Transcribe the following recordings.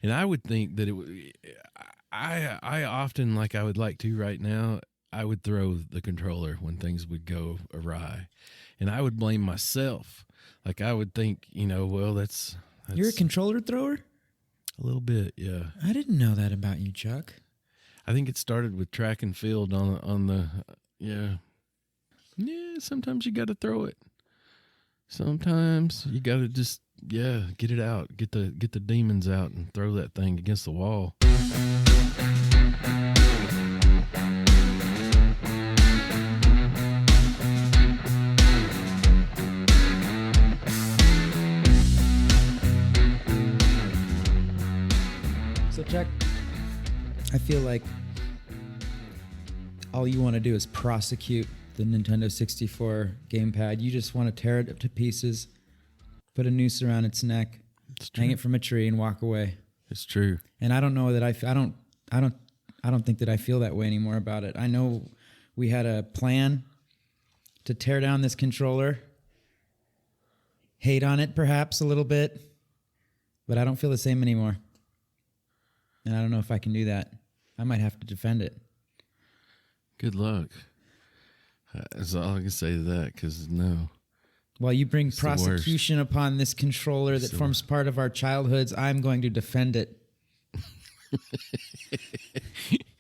And I would think that it would. I often, like I would like to right now, I would throw the controller when things would go awry, and I would blame myself. Like I would think, well, that's You're a controller thrower? a little bit, yeah. I didn't know that about you, Chuck. I think it started with track and field on the yeah. Sometimes you got to throw it. Sometimes you got to just get it out, get the demons out, and throw that thing against the wall. So, Chuck, I feel like all you want to do is prosecute the Nintendo 64 gamepad. You just want to tear it to pieces, put a noose around its neck, hang it from a tree, and walk away. It's true. And I don't know that I don't think that I feel that way anymore about it. I know we had a plan to tear down this controller, hate on it perhaps a little bit, but I don't feel the same anymore. And I don't know if I can do that. I might have to defend it. Good luck. That's all I can say to that, because no. While you bring prosecution upon this controller that forms part of our childhoods, I'm going to defend it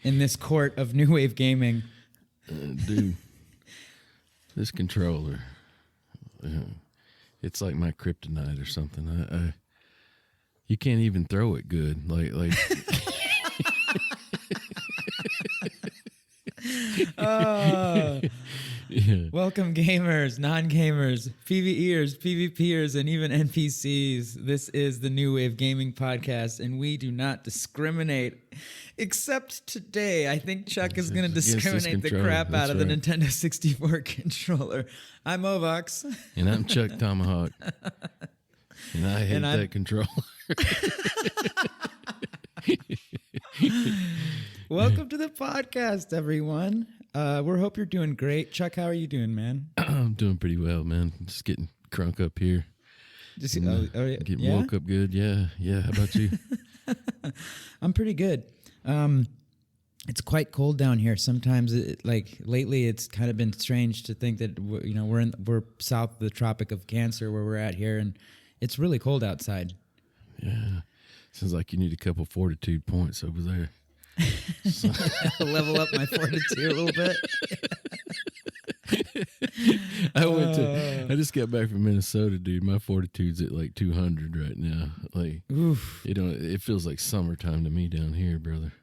in this court of new wave gaming. Dude, this controller, it's like my kryptonite or something. You can't even throw it good. Like. Welcome, gamers, non-gamers, PvEers, PvPers, and even NPCs. This is the New Wave Gaming Podcast, and we do not discriminate. Except today, I think Chuck is going to discriminate the crap out of the Nintendo 64 controller. I'm Ovox. And I'm ChukTomahawk. And I hate that controller. Welcome to the podcast, everyone. We hope you're doing great. Chuck, how are you doing, man? I'm doing pretty well, man. Just getting crunk up here. Just getting woke up good. Yeah. How about you? I'm pretty good. It's quite cold down here. Sometimes, lately, it's kind of been strange to think that we're south of the Tropic of Cancer where we're at here, and it's really cold outside. Yeah, sounds like you need a couple fortitude points over there. Level up my fortitude a little bit. I just got back from Minnesota, dude. My fortitude's at like 200 right now. Like, oof. It feels like summertime to me down here, brother.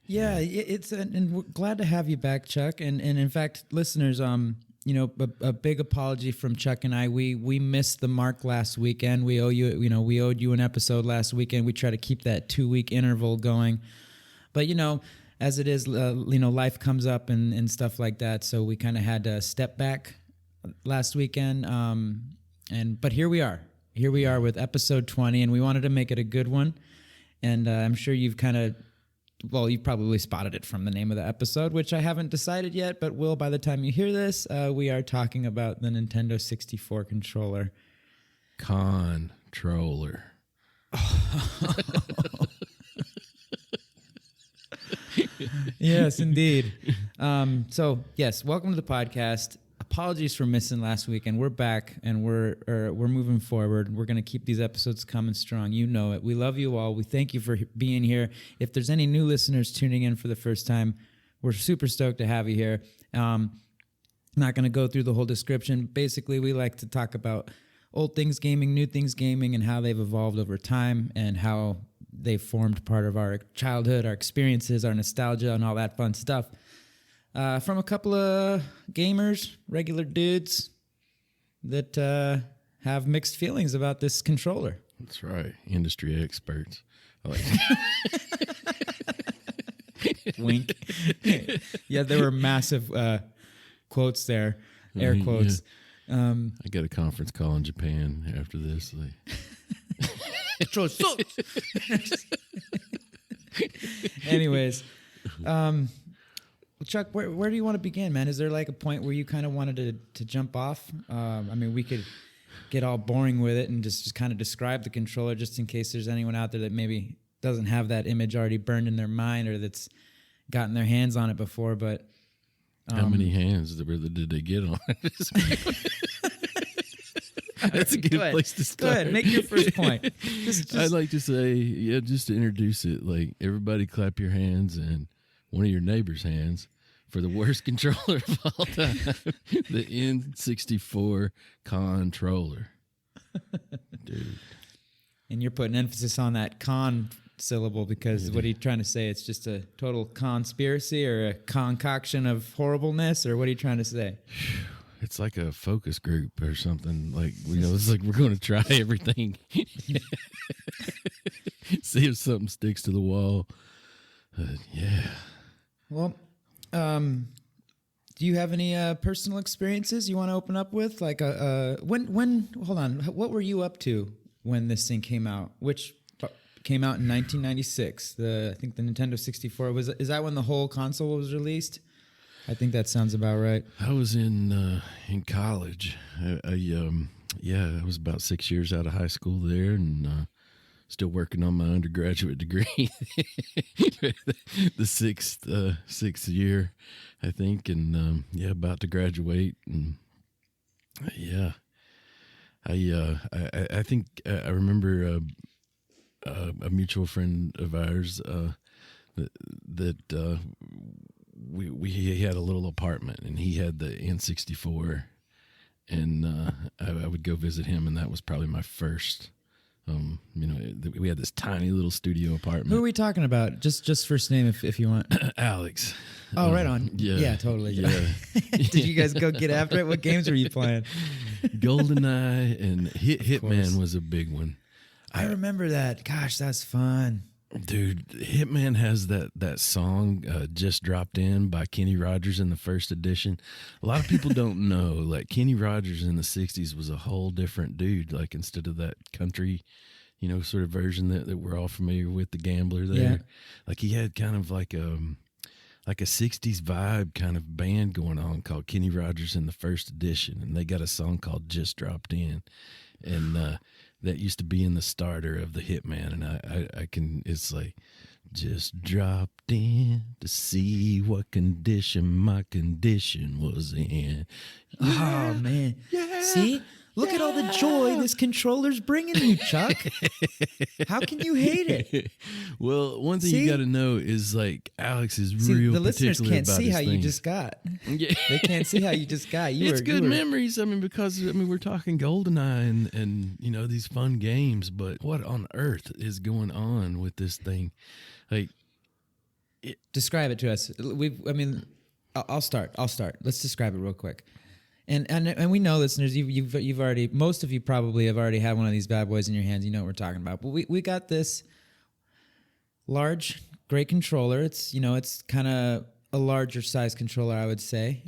Yeah, and we're glad to have you back, Chuck. And in fact, listeners, a big apology from Chuck and I. We missed the mark last weekend. We owed you an episode last weekend. We try to keep that 2-week interval going. But, as it is, life comes up and stuff like that. So we kind of had to step back last weekend. But here we are. Here we are with episode 20, and we wanted to make it a good one. And I'm sure you've you've probably spotted it from the name of the episode, which I haven't decided yet, but will by the time you hear this. We are talking about the Nintendo 64 controller. Controller. Yes, indeed. Yes, welcome to the podcast. Apologies for missing last week, and we're back, and we're moving forward. We're going to keep these episodes coming strong. You know it. We love you all. We thank you for being here. If there's any new listeners tuning in for the first time, we're super stoked to have you here. Not going to go through the whole description. Basically, we like to talk about old things gaming, new things gaming, and how they've evolved over time, and how they formed part of our childhood, our experiences, our nostalgia, and all that fun stuff. From a couple of gamers, regular dudes that have mixed feelings about this controller. That's right. Industry experts. Wink. Yeah, there were massive quotes there, air quotes. Yeah. I got a conference call in Japan after this. Controller sucks. Anyways, Chuck, where do you want to begin, man? Is there like a point where you kind of wanted to jump off? We could get all boring with it and just kind of describe the controller, just in case there's anyone out there that maybe doesn't have that image already burned in their mind or that's gotten their hands on it before. But how many hands did they get on it? That's a good place to start. Go ahead, make your first point. I'd like to say, just to introduce it, like, everybody clap your hands and one of your neighbor's hands for the worst controller of all time, the N64 controller. Dude. And you're putting emphasis on that con syllable because what are you trying to say? It's just a total conspiracy or a concoction of horribleness, or what are you trying to say? It's like a focus group or something. Like, it's like we're going to try everything. See if something sticks to the wall. Yeah. Well, do you have any personal experiences you want to open up with? Like, when? Hold on. What were you up to when this thing came out? Which came out in 1996. I think the Nintendo 64 is that when the whole console was released? I think that sounds about right. I was in college. I was about 6 years out of high school there, and still working on my undergraduate degree. The sixth year, I think, and about to graduate. And I think I remember a mutual friend of ours that. He had a little apartment, and he had the N64, and I would go visit him, and that was probably my first. We had this tiny little studio apartment. Who are we talking about? Just first name, if you want. Alex. Oh, right on. Yeah, totally. Yeah. Did you guys go get after it? What games were you playing? GoldenEye and Hitman was a big one. I remember that. Gosh, that's fun. Dude, Hitman has that song Just Dropped In by Kenny Rogers in the first edition. A lot of people don't know, like, Kenny Rogers in the 60s was a whole different dude. Like, instead of that country, sort of version that we're all familiar with, the gambler there. Yeah. Like, he had kind of like a 60s vibe kind of band going on called Kenny Rogers in the first edition. And they got a song called Just Dropped In. And that used to be in the starter of the Hitman, and I can. It's like, just dropped in to see what condition my condition was in. Yeah. Oh man! Yeah. See, look at all the joy this controller's bringing you, Chuck. How can you hate it? Well, one thing you got to know is, like, Alex is real. The listeners can't see how you things. just got. Yeah. They can't see how you just got. It's good memories. I mean, because we're talking GoldenEye and these fun games, but what on earth is going on with this thing? Like, describe it to us. I'll start. Let's describe it real quick. And we know, listeners, you've already, most of you probably have already had one of these bad boys in your hands. You know what we're talking about. But we got this large, great controller. It's it's kind of a larger size controller, I would say.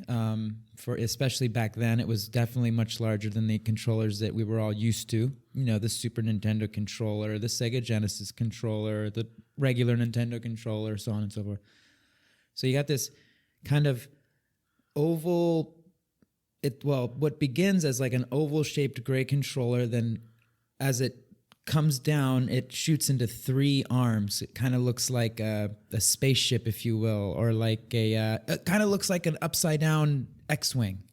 For especially back then, it was definitely much larger than the controllers that we were all used to. The Super Nintendo controller, the Sega Genesis controller, the regular Nintendo controller, so on and so forth. So you got this kind of oval. What begins as like an oval-shaped gray controller, then as it comes down, it shoots into three arms. It kind of looks like a spaceship, if you will, or like it kind of looks like an upside-down X-wing,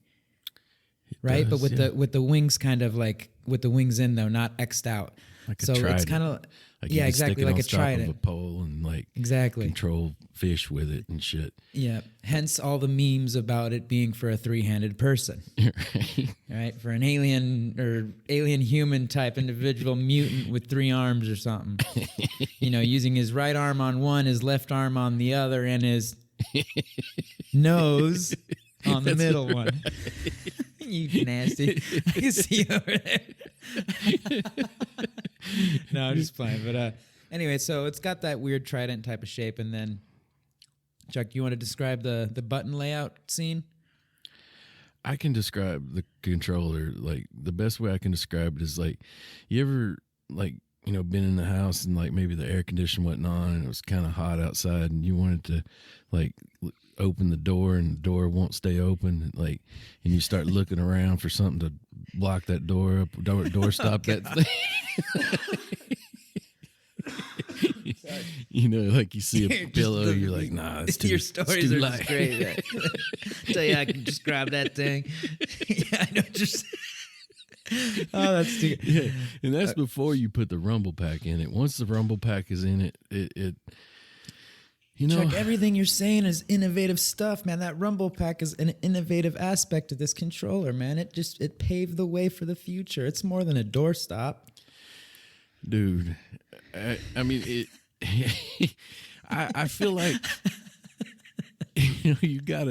right? But with the wings kind of like with the wings in though, not X'd out. Like so it's kind of exactly like a trident. Of a pole and control fish with it and shit. Yeah. Hence all the memes about it being for a three-handed person. Right? For an alien or alien human type individual mutant with three arms or something. Using his right arm on one, his left arm on the other, and his nose on the middle one. You nasty. I can see you over there. No, I'm just playing. But anyway, so it's got that weird trident type of shape. And then, Chuck, do you want to describe the button layout scene? I can describe the controller, like, the best way I can describe it is, like, you ever, like, been in the house and, like, maybe the air conditioner wasn't on and it was kind of hot outside and you wanted to, like, open the door and the door won't stay open, and you start looking around for something to block that door up, door stop that thing. Like you see a pillow, you're like, nah, it's too. Your stories too are light. just great. Tell you, I can just grab that thing. Yeah, I know. Just oh, that's too. Yeah, and that's before you put the rumble pack in it. Once the rumble pack is in it, Chuck, everything you're saying is innovative stuff, man. That rumble pack is an innovative aspect of this controller, man. It paved the way for the future. It's more than a doorstop, dude. I mean it. I feel like you've got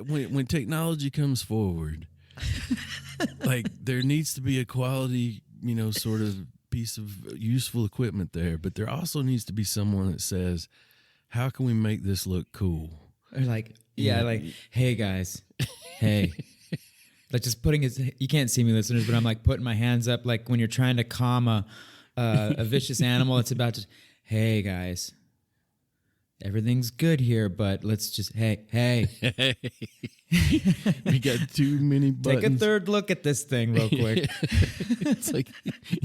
when technology comes forward, like there needs to be a quality, sort of piece of useful equipment there, but there also needs to be someone that says, how can we make this look cool? Or hey guys, hey. Like just putting you can't see me, listeners, but I'm like putting my hands up, like when you're trying to calm a vicious animal. It's about to, hey guys, everything's good here, but let's just, hey. We got too many buttons. Take a third look at this thing real quick. It's like,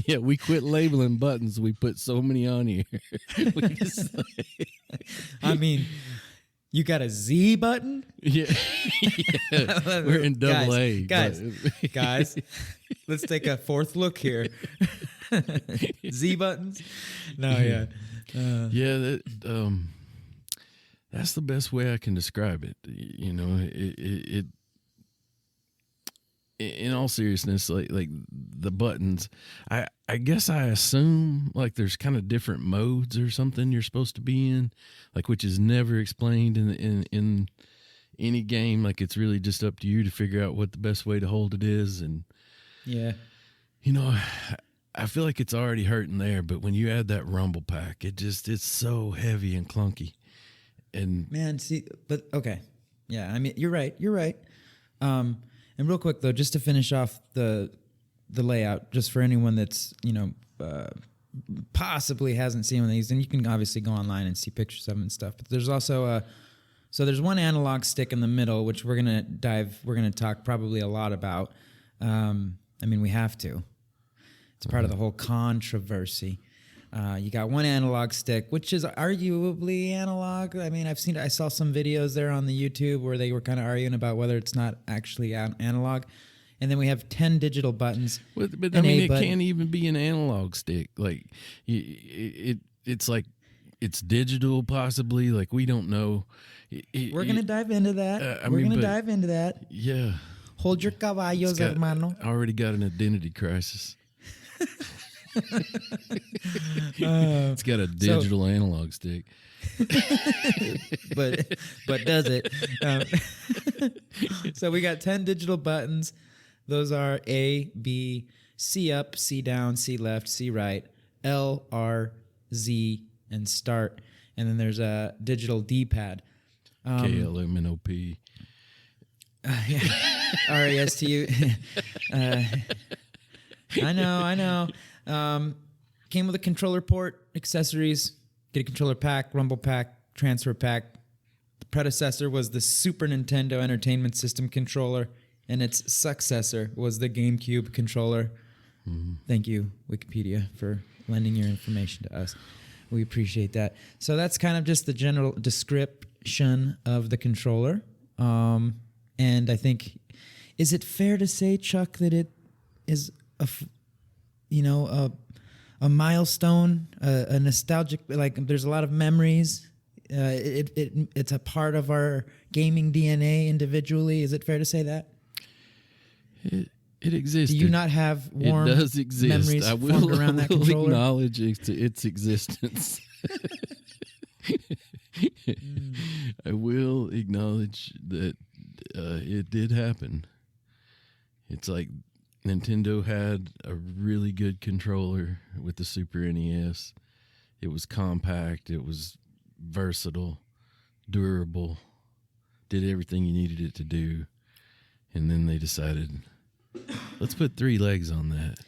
yeah, we quit labeling buttons. We put so many on here. I mean, you got a Z button? Yeah. We're in double A. Guys, let's take a fourth look here. Z buttons? No, yeah. That's the best way I can describe it. It in all seriousness, like the buttons, I guess I assume like there's kind of different modes or something you're supposed to be in, like which is never explained in any game. Like it's really just up to you to figure out what the best way to hold it is. And yeah, I feel like it's already hurting there, but when you add that rumble pack, it's so heavy and clunky. And man, see, but okay. Yeah, I mean, you're right. And real quick though, just to finish off the layout, just for anyone that's, possibly hasn't seen one of these, and you can obviously go online and see pictures of them and stuff, but there's also so there's one analog stick in the middle, which we're going to talk probably a lot about. I mean, we have to. It's part of the whole controversy. You got one analog stick, which is arguably analog. I mean, I saw some videos there on the YouTube where they were kind of arguing about whether it's not actually analog. And then we have 10 digital buttons. But I mean, it can't even be an analog stick. Like it's like it's digital, possibly. Like we don't know. We're gonna dive into that. We're gonna dive into that. Yeah. Hold your caballos, hermano. I already got an identity crisis. It's got a digital analog stick. but does it? So we got 10 digital buttons. Those are A, B, C up, C down, C left, C right, L, R, Z, and start. And then there's a digital D-pad. KLMNOP. RESTU. I know. Came with a controller port, accessories, get a controller pack, rumble pack, transfer pack. The predecessor was the Super Nintendo Entertainment System controller, and its successor was the GameCube controller. Mm-hmm. Thank you, Wikipedia, for lending your information to us. We appreciate that. So that's kind of just the general description of the controller. And I think, is it fair to say, Chuck, that it is a milestone, a nostalgic, like there's a lot of memories. It's a part of our gaming DNA individually. Is it fair to say that? It exists. Do you not have warm it does exist. memories formed around that controller? Acknowledge its existence. I will acknowledge that it did happen. It's like Nintendo had a really good controller with the Super NES. It was compact. It was versatile, durable, did everything you needed it to do. And then they decided, let's put 3 legs on that.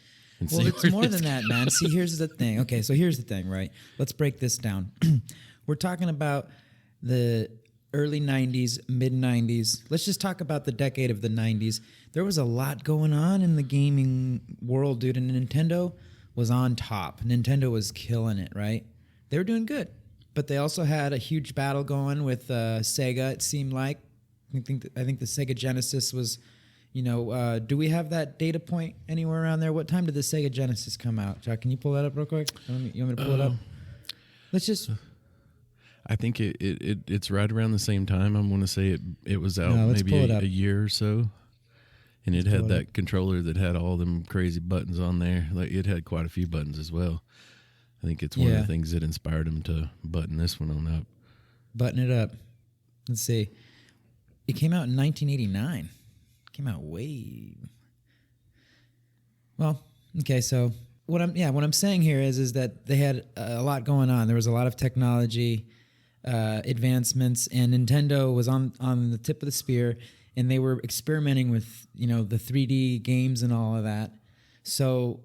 Well, it's more than that, man. See, here's the thing. Okay, so here's the thing, right? Let's break this down. We're talking about the early 90s, mid 90s. Let's just talk about the decade of the 90s. There was a lot going on in the gaming world, dude, and Nintendo was on top. Nintendo was killing it, right? They were doing good. But they also had a huge battle going with Sega, it seemed like. I think the Sega Genesis was, do we have that data point anywhere around there? What time did the Sega Genesis come out? Chuck, can you pull that up real quick? You want me to pull it up? Let's just... I think it's right around the same time. I'm going to say it was out maybe a year or so. And it had that controller that had all them crazy buttons on there. Like it had quite a few buttons as well. I think it's one of the things that inspired him to button this one on up. Button it up. Let's see. It came out in 1989. It came out way... Well, okay, so what I'm saying here is that they had a lot going on. There was a lot of technology advancements, and Nintendo was on the tip of the spear, and they were experimenting with the 3D games and all of that. So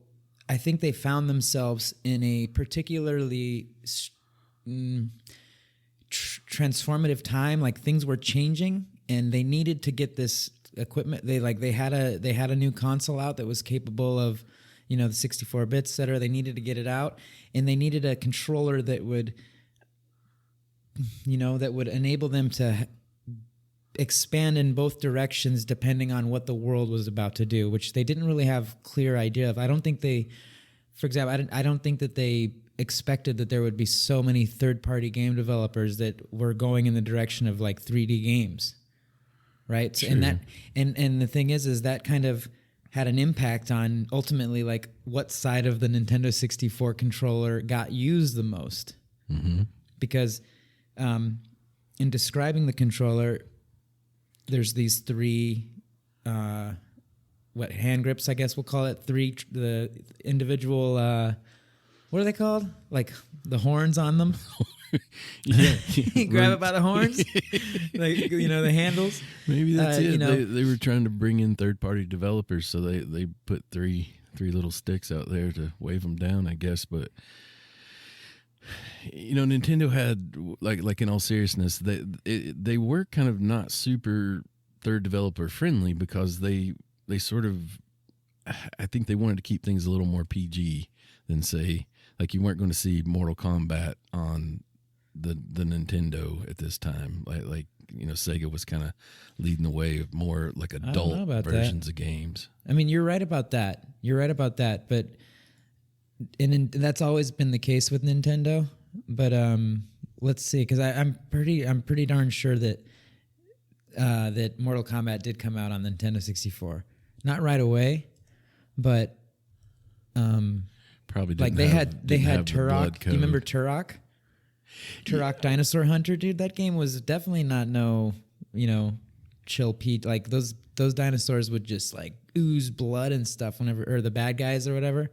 I think they found themselves in a particularly transformative time. Like things were changing, and they needed to get this equipment. They had a new console out that was capable of the 64 bits, etc. They needed to get it out, and they needed a controller that would enable them to expand in both directions depending on what the world was about to do, which they didn't really have clear idea of. I don't think they expected that there would be so many third-party game developers that were going in the direction of like 3D games, right? Sure. And the thing is that kind of had an impact on ultimately like what side of the Nintendo 64 controller got used the most, because in describing the controller, there's these three, hand grips, I guess we'll call it, the individual, what are they called? Like the horns on them? Yeah. Grab it by the horns? Like, the handles? Maybe that's it. They were trying to bring in third-party developers, so they put three little sticks out there to wave them down, I guess, but... Nintendo had like in all seriousness, they were kind of not super third developer friendly because they sort of, I think they wanted to keep things a little more PG than say like you weren't going to see Mortal Kombat on the Nintendo at this time. Like Sega was kind of leading the way of more like adult versions of games. I mean, you're right about that. But and that's always been the case with Nintendo. But let's see, because I'm pretty darn sure that that Mortal Kombat did come out on Nintendo 64. Not right away, but probably didn't like they had Turok. Do you remember Turok? Turok Dinosaur Hunter, dude. That game was definitely not chill Pete. Like those dinosaurs would just like ooze blood and stuff whenever, or the bad guys or whatever.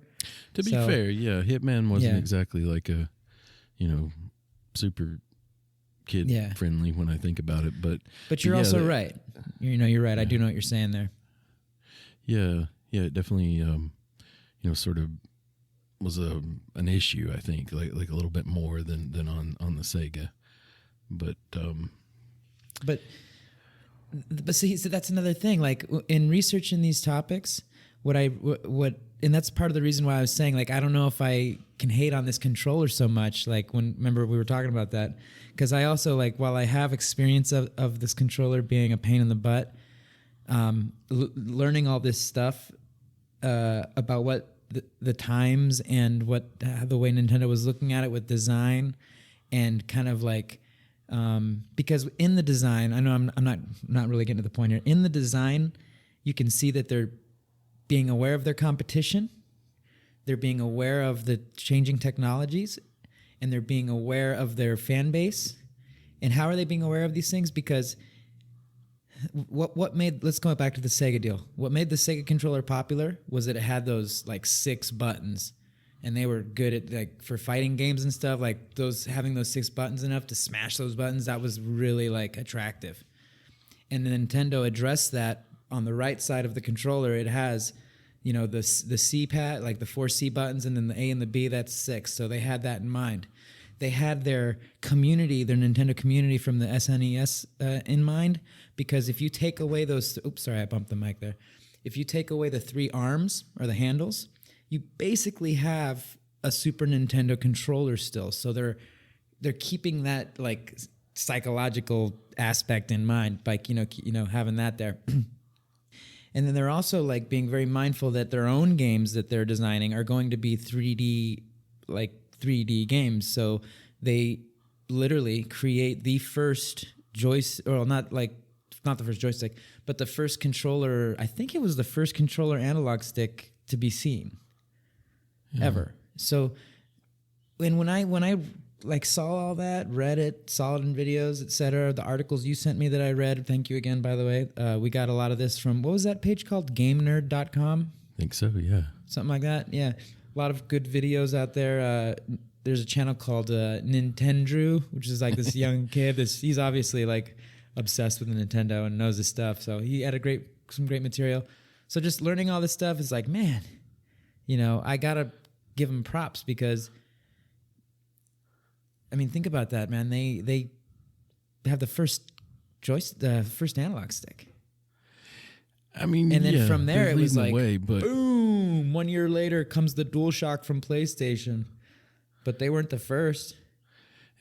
To be fair, yeah, Hitman wasn't exactly like a, super kid friendly when I think about it. But you're also right. You're right. I do know what you're saying there. Yeah, it definitely, sort of was an issue. I think like a little bit more than on the Sega, but see, so that's another thing. Like in researching these topics, and that's part of the reason why I was saying, like, I don't know if I can hate on this controller so much. Like remember we were talking about that, because I also like, while I have experience of this controller being a pain in the butt, learning all this stuff about what the times and what the way Nintendo was looking at it with design, and kind of like, because in the design, I know I'm not really getting to the point here. In the design, you can see that they're being aware of their competition, they're being aware of the changing technologies, and they're being aware of their fan base. And how are they being aware of these things? Because let's go back to the Sega deal. What made the Sega controller popular was that it had those like 6 buttons, and they were good at like for fighting games and stuff, like having those 6 buttons enough to smash those buttons. That was really like attractive. And Nintendo addressed that. On the right side of the controller, it has, the C pad, like the 4 C buttons, and then the A and the B, that's 6. So they had that in mind. they had their community, their Nintendo community from the SNES in mind. Because if you take away those, oops, sorry, I bumped the mic there. If you take away the 3 arms or the handles, you basically have a Super Nintendo controller still. So they're keeping that like psychological aspect in mind, like having that there. And then they're also like being very mindful that their own games that they're designing are going to be 3D games. So they literally create the first joystick, or not the first joystick, but the first controller. I think it was the first controller analog stick to be seen ever. So, and when I like saw all that, read it, saw it in videos, etc., the articles you sent me that I read, thank you again, by the way. We got a lot of this from, what was that page called? GameNerd.com? I think so, yeah. Something like that, yeah. A lot of good videos out there. There's a channel called Nintendrew, which is like this young kid. He's obviously like obsessed with Nintendo and knows his stuff. So he had some great material. So just learning all this stuff is like, man, I gotta give him props because, I mean, think about that, man. They have the first analog stick. I mean, and then from there it was like, but boom! 1 year later comes the DualShock from PlayStation, but they weren't the first.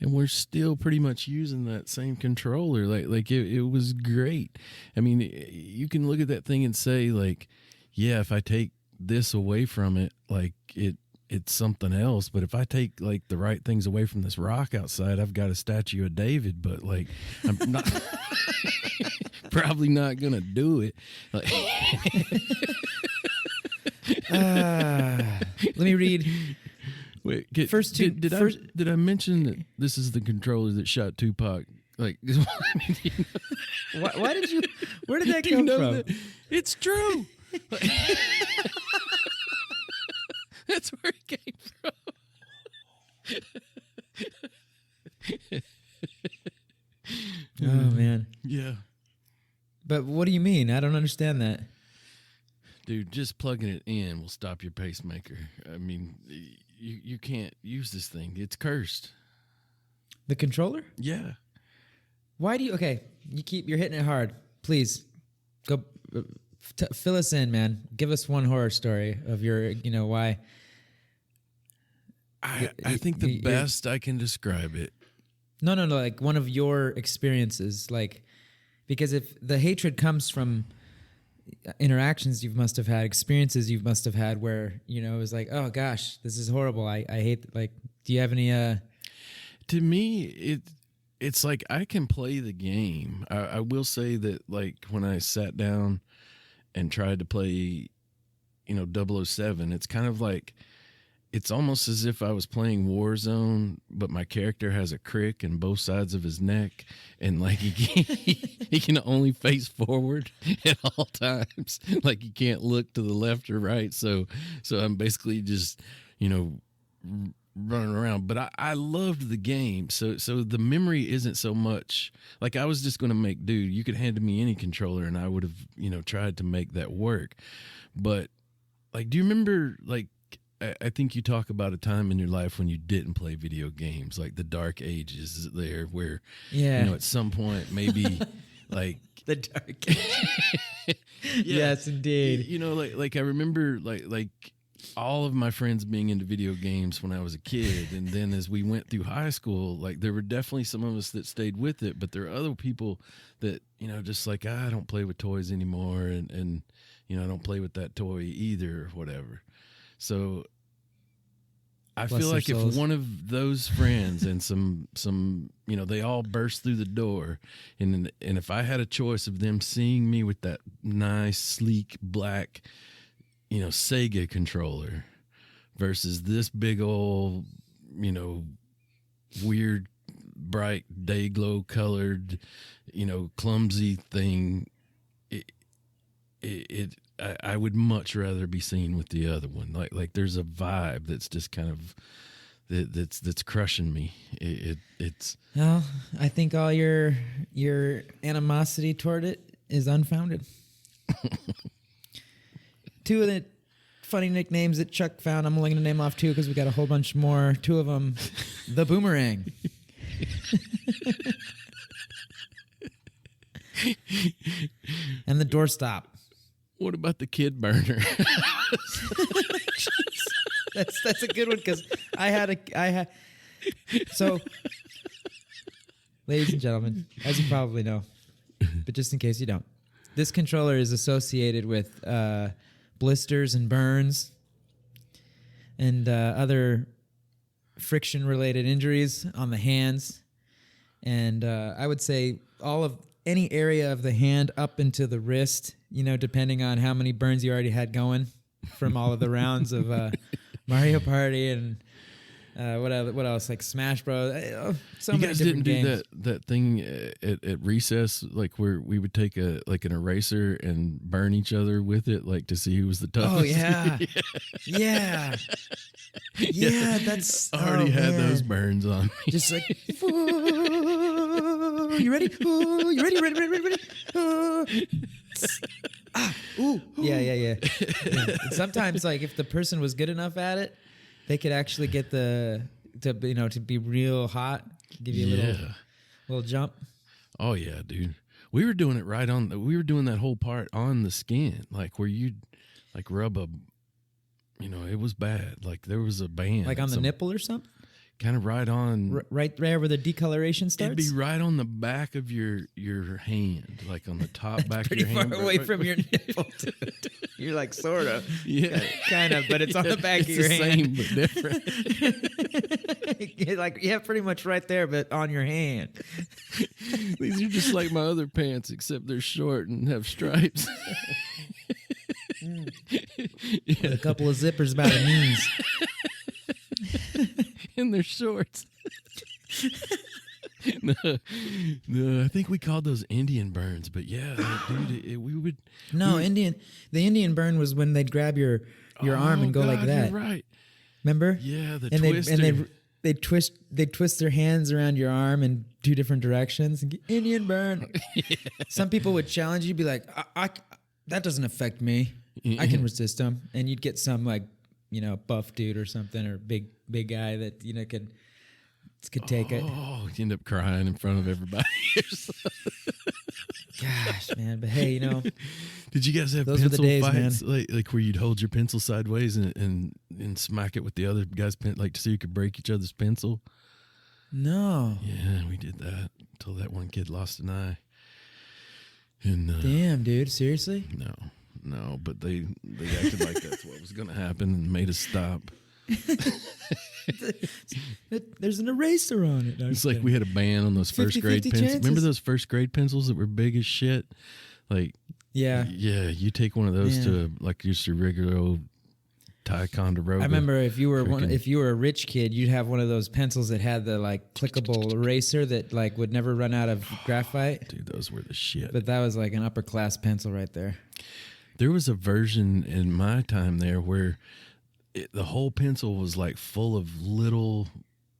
And we're still pretty much using that same controller. Like it was great. I mean, you can look at that thing and say, like, yeah, if I take this away from it, like it's something else. But if I take like the right things away from this rock outside, I've got a statue of David. But like, I'm not probably not gonna do it. Like, let me read. Wait, did I mention that this is the controller that shot Tupac? Like, why did you? Where did that do come you know from? That? It's true. That's where it came from. Oh man. Yeah. But what do you mean? I don't understand that. Dude, just plugging it in will stop your pacemaker. I mean, you can't use this thing. It's cursed. The controller? Yeah. Why do you? Okay, you're hitting it hard. Please go fill us in, man. Give us one horror story of your, why. I think the best I can describe it. No. Like one of your experiences, like, because if the hatred comes from interactions you must have had, experiences you must have had where, it was like, oh gosh, this is horrible. I hate, like, do you have any, To me, it's like I can play the game. I will say that, like, when I sat down and tried to play, 007, it's kind of like, it's almost as if I was playing Warzone, but my character has a crick in both sides of his neck, and like he can only face forward at all times. Like he can't look to the left or right. So I'm basically just, running around. But I loved the game. So the memory isn't so much like I was just going to make, dude, you could hand me any controller and I would have, tried to make that work. But like, do you remember, like, I think you talk about a time in your life when you didn't play video games, like the dark ages there where, at some point maybe like the dark ages. Yes, indeed. Like I remember like all of my friends being into video games when I was a kid. And then as we went through high school, like there were definitely some of us that stayed with it, but there are other people that, just like, I don't play with toys anymore. And I don't play with that toy either or whatever. So I feel like if one of those friends and some they all burst through the door, and if I had a choice of them seeing me with that nice, sleek, black, Sega controller versus this big old, weird, bright, day glow colored, clumsy thing, I would much rather be seen with the other one. Like there's a vibe that's just kind of that's crushing me. It's well, I think all your two of the funny nicknames that Chuck found. I'm only going to name off 2 because we got a whole bunch more. 2 of them, the boomerang. And the doorstop. What about the kid burner? That's a good one because I had. So, ladies and gentlemen, as you probably know, but just in case you don't, this controller is associated with blisters and burns and other friction-related injuries on the hands. And I would say any area of the hand up into the wrist, depending on how many burns you already had going from all of the rounds of Mario Party and what else, like Smash Bros. So you many guys different didn't games. do that thing at recess, like where we would take an eraser and burn each other with it, like to see who was the toughest. Oh yeah, yeah. That's I already had those burns on me. Just like, you ready? You ready? Ready? Ooh. Yeah. And sometimes, like, if the person was good enough at it, they could actually get to be real hot, give you a little jump. Oh yeah, dude. We were doing it we were doing that whole part on the skin, like where you'd like rub it was bad. Like there was a band. Like on the nipple or something? Kind of right on. Right there where the decoloration starts? It'd be right on the back of your hand, like on the top back of your hand. Pretty far away from your nipple, dude. You're like, sort of. Yeah. Kind of, but it's on the back of your hand. It's the same, but different. Like, yeah, pretty much right there, but on your hand. These are just like my other pants, except they're short and have stripes. With a couple of zippers by the knees. And they're shorts. No, I think we called those Indian burns, but yeah, dude, we would. No, the Indian burn was when they'd grab your arm and go like that. You're right. Remember? Yeah, the and twister. They'd twist their hands around your arm in 2 different directions. And get Indian burn. Yeah. Some people would challenge you, be like, I that doesn't affect me. I can resist them. And you'd get some like, buff dude or something, or big guy that could take it. Oh, you end up crying in front of everybody. Gosh, man! But hey, did you guys have those pencil were the days, fights, man. like where you'd hold your pencil sideways and smack it with the other guy's pen, like to see who could break each other's pencil? No. Yeah, we did that until that one kid lost an eye. And damn, dude, seriously? No, but they acted like that's what was going to happen and made us stop. There's an eraser on it. It's like we had a ban on those first grade pencils. Remember those first grade pencils that were big as shit? Like, yeah, you take one of those to like just your regular old Ticonderoga. I remember if you were a rich kid, you'd have one of those pencils that had the like clickable eraser that like would never run out of graphite. Dude, those were the shit. But that was like an upper class pencil right there. There was a version in my time there where the whole pencil was like full of little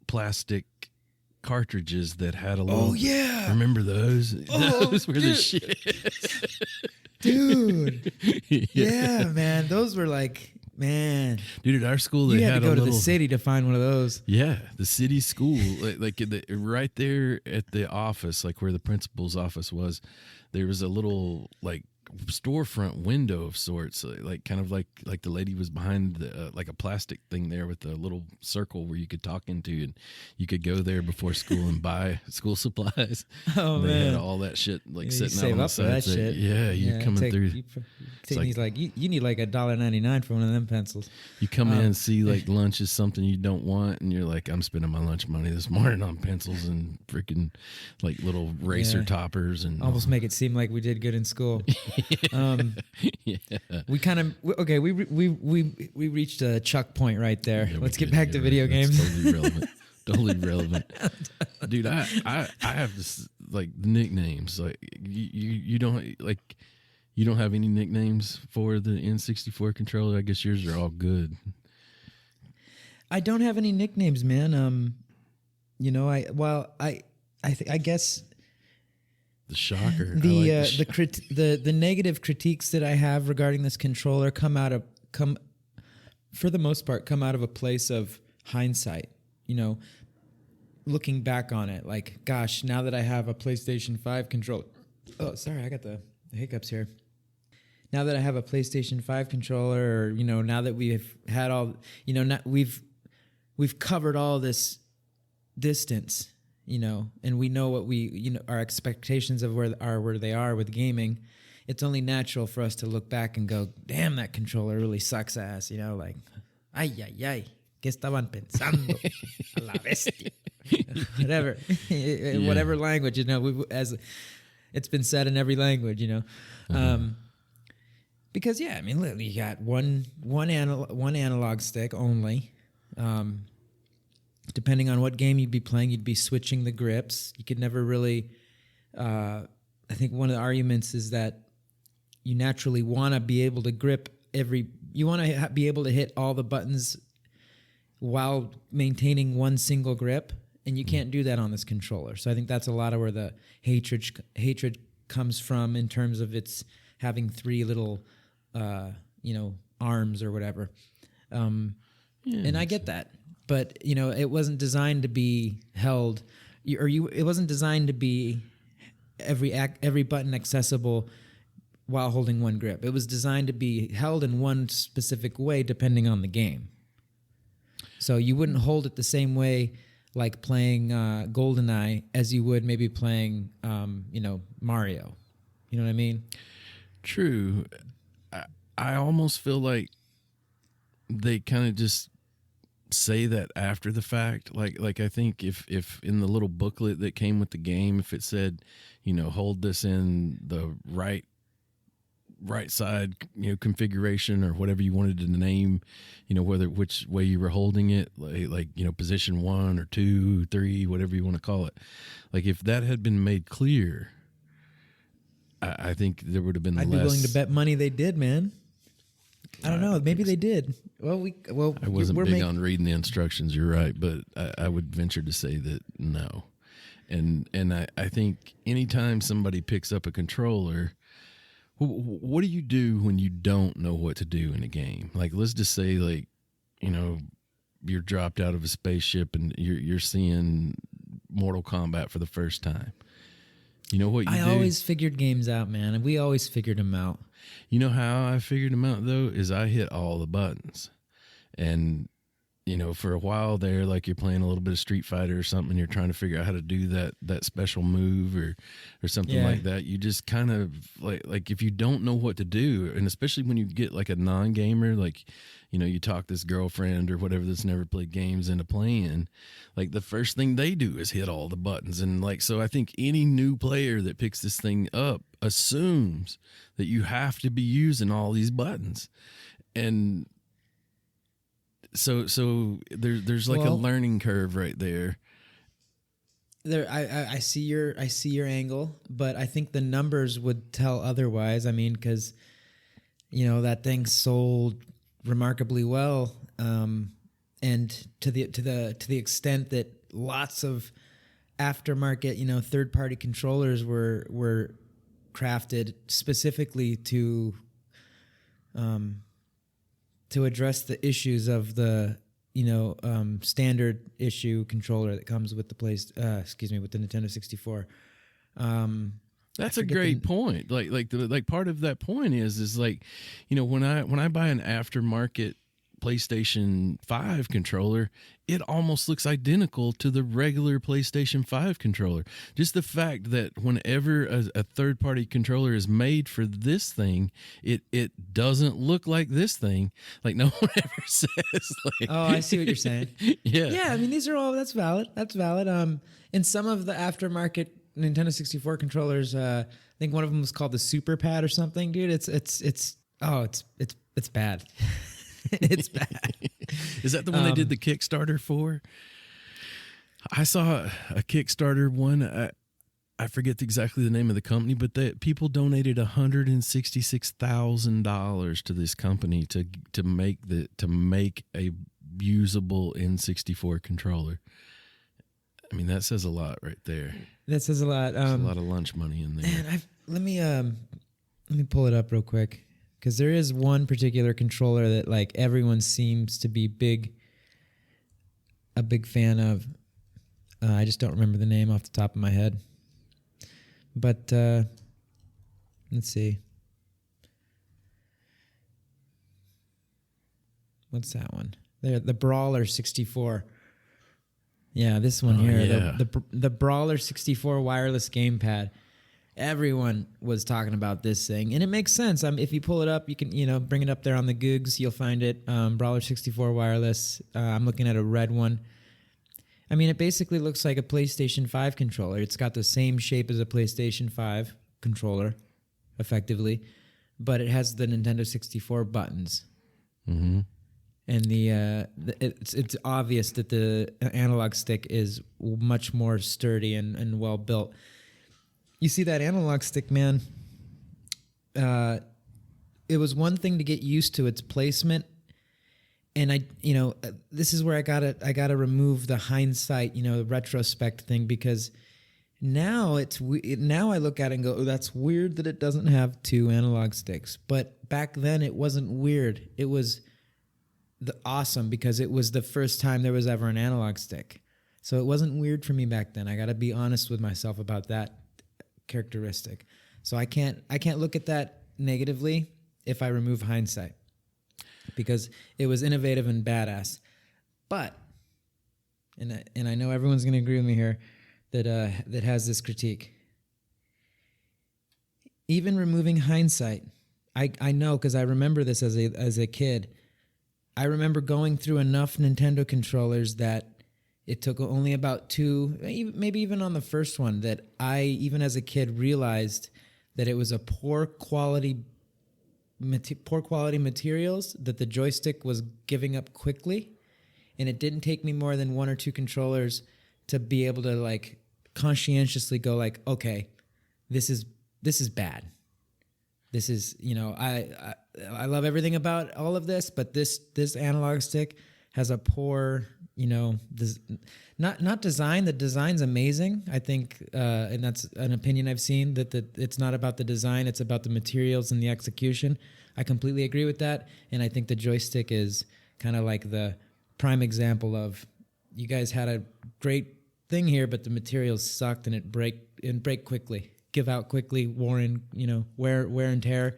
plastic cartridges that had a little. Oh yeah, remember those? Oh, those were the shit, dude. Yeah, man, those were like, man, dude. At our school, they you had had to go a to little, the city to find one of those. Yeah, the city school, like right there at the office, like where the principal's office was. There was a little like storefront window of sorts, like kind of like the lady was behind the, like a plastic thing there with a little circle where you could talk into, and you could go there before school and buy school supplies. Oh they man, had all that shit like you sitting out on the side. That shit. Yeah, you're coming through. He's like you need like $1.99 for one of them pencils. You come in and see like lunch is something you don't want, and you're like, I'm spending my lunch money this morning on pencils and freaking like little racer toppers, and almost make it seem like we did good in school. Yeah. We kind of we reached a Chuck point right there. Yeah, let's get back to video games. Totally relevant. Totally relevant, dude. I have this like nicknames. Like you don't like you don't have any nicknames for the N64 controller. I guess yours are all good. I don't have any nicknames, man. I guess. The shocker. The negative critiques that I have regarding this controller come for the most part, come out of a place of hindsight, looking back on it. Like, gosh, now that I have a PlayStation 5 controller. Oh, sorry, I got the hiccups here. Now that I have a PlayStation 5 controller, or, now that we've had all, we've covered all this distance, and we know what our expectations of where they are with gaming. It's only natural for us to look back and go, damn, that controller really sucks ass, like, ay, ¿qué estaban pensando? A la bestia. Whatever, in whatever language, as it's been said in every language, because look, you got one analog stick only. Depending on what game you'd be playing, you'd be switching the grips. You could never really. I think one of the arguments is that you naturally want to be able to grip you want to be able to hit all the buttons while maintaining one single grip, and you can't do that on this controller. So I think that's a lot of where the hatred comes from, in terms of its having three little, arms or whatever. And I get that, but it wasn't designed to be held, it wasn't designed to be every button accessible while holding one grip. It was designed to be held in one specific way depending on the game. So you wouldn't hold it the same way like playing GoldenEye as you would maybe playing, Mario. You know what I mean? True. I almost feel like they kind of just say that after the fact. Like I think if in the little booklet that came with the game, if it said, hold this in the right side, configuration, or whatever you wanted to name, which way you were holding it, like position 1 or 2, 3, whatever you want to call it. Like if that had been made clear, I think there would have been I'd be willing to bet money they did, man. I don't know. Maybe they did. I wasn't big on reading the instructions. You're right, but I would venture to say that no. And I think anytime somebody picks up a controller, what do you do when you don't know what to do in a game? Like, let's just say, you're dropped out of a spaceship and you're seeing Mortal Kombat for the first time. You know what you do? I always figured games out, man, and we always figured them out. You know how I figured them out, though, is I hit all the buttons. And, for a while there, like you're playing a little bit of Street Fighter or something, and you're trying to figure out how to do that special move or something like that. You just kind of, like if you don't know what to do, and especially when you get like a non-gamer, like, you talk this girlfriend or whatever that's never played games into playing, like the first thing they do is hit all the buttons. And so I think any new player that picks this thing up assumes that you have to be using all these buttons. And so there's like a learning curve right there. I see your angle, but I think the numbers would tell otherwise. I mean, because that thing sold remarkably well, and to the extent that lots of aftermarket, third-party controllers were crafted specifically to address the issues of the standard issue controller that comes with the with the Nintendo 64. That's a great point. Like part of that point is like, when I buy an aftermarket PlayStation 5 controller, it almost looks identical to the regular PlayStation 5 controller. Just the fact that whenever a third-party controller is made for this thing, it doesn't look like this thing. Like no one ever says like, oh, I see what you're saying. Yeah. Yeah, I mean that's valid. In some of the aftermarket Nintendo 64 controllers, I think one of them was called the Super Pad or something, dude. It's bad. It's bad. Is that the one they did the Kickstarter for? I saw a Kickstarter one. I forget exactly the name of the company, but people donated $166,000 to this company to make a usable N64 controller. I mean, that says a lot right there. That says a lot. There's a lot of lunch money in there. Man, let me pull it up real quick, because there is one particular controller that like everyone seems to be a big fan of. I just don't remember the name off the top of my head. But let's see. What's that one? There, the Brawler 64. Yeah, this one here. Yeah. The Brawler 64 wireless gamepad. Everyone was talking about this thing, and it makes sense. If you pull it up, you can bring it up there on the Googs. You'll find it. Brawler 64 wireless. I'm looking at a red one. I mean, it basically looks like a PlayStation 5 controller. It's got the same shape as a PlayStation 5 controller, effectively, but it has the Nintendo 64 buttons. Mm-hmm. And it's obvious that the analog stick is much more sturdy and well built. You see that analog stick, man? It was one thing to get used to its placement. And this is where I gotta remove the hindsight, the retrospect thing, because now now I look at it and go, oh, that's weird that it doesn't have two analog sticks. But back then it wasn't weird. It was awesome because it was the first time there was ever an analog stick. So it wasn't weird for me back then. I gotta be honest with myself about that characteristic. So I can't look at that negatively if I remove hindsight, because it was innovative and badass. But, and I know everyone's going to agree with me here that has this critique. Even removing hindsight, I know because I remember this as a kid. I remember going through enough Nintendo controllers that it took only about two, maybe even on the first one, that I, even as a kid, realized that it was a poor quality materials that the joystick was giving up quickly, and it didn't take me more than one or two controllers to be able to like conscientiously go like, okay, this is bad. This is, I love everything about all of this, but this analog stick has a poor, not design. The design's amazing, I think, and that's an opinion I've seen, that it's not about the design, it's about the materials and the execution. I completely agree with that, and I think the joystick is kind of like the prime example of, you guys had a great thing here, but the materials sucked and it break quickly, give out quickly, wear and tear.